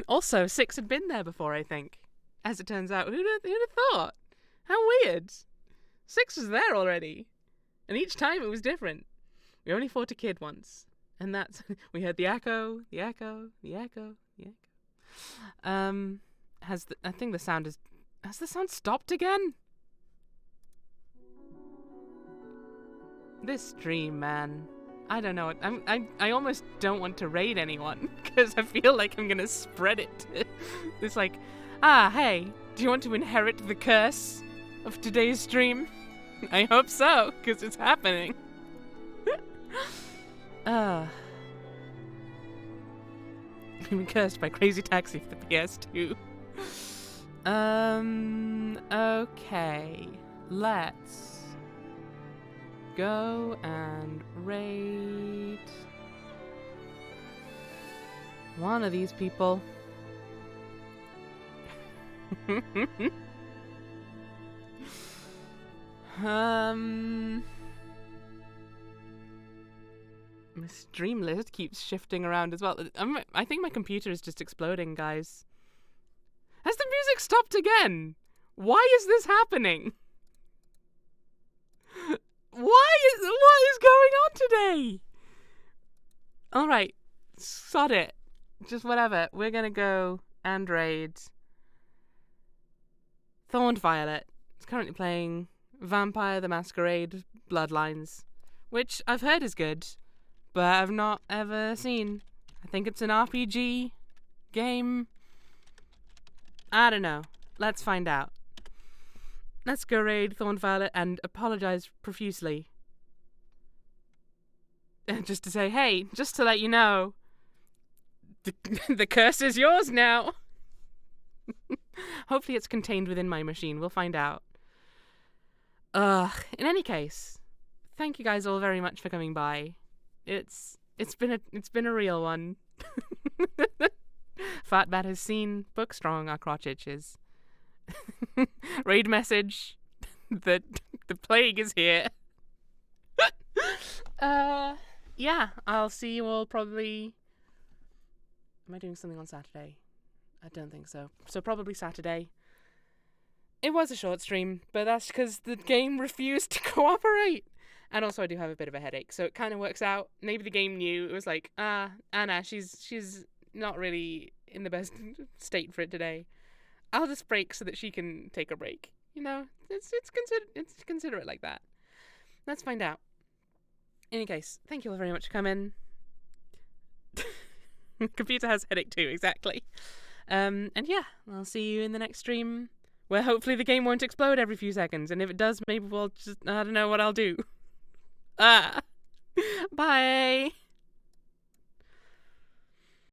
Also, 6 had been there before, I think. As it turns out, who'd have thought? How weird. 6 was there already. And each time it was different. We only fought a kid once. And that's... we heard the echo, the echo, the echo, the echo. I think the sound is... Has the sound stopped again? This stream, man. I don't know. I almost don't want to raid anyone because I feel like I'm gonna spread it. It's like, hey, do you want to inherit the curse of today's stream? I hope so, because it's happening. We've been cursed by Crazy Taxi for the PS2. Okay. Let's go and raid one of these people. My stream list keeps shifting around as well. I think my computer is just exploding, guys. Has the music stopped again? Why is this happening? What is going on today? Alright, sod it. Just whatever. We're gonna go and raid Thorned Violet. It's currently playing Vampire the Masquerade Bloodlines, which I've heard is good, but I've not ever seen. I think it's an RPG game. I don't know. Let's find out. Let's go raid Thorned Violet and apologize profusely. Just to say, hey, just to let you know, the curse is yours now. Hopefully it's contained within my machine. We'll find out. In any case, thank you guys all very much for coming by. It's been a real one. Fatbat has seen, book strong, our crotch itches. Raid message. The plague is here. Yeah, I'll see you all probably... Am I doing something on Saturday? I don't think so. So probably Saturday. It was a short stream, but that's because the game refused to cooperate. And also I do have a bit of a headache, so it kind of works out. Maybe the game knew. It was like, Anna, she's not really in the best state for it today. I'll just break so that she can take a break. You know, it's considerate like that. let's find out. In any case, thank you all very much for coming. Computer has headache too, exactly. And yeah, I'll see you in the next stream, where hopefully the game won't explode every few seconds, and if it does, maybe we'll just, I don't know what I'll do. Bye!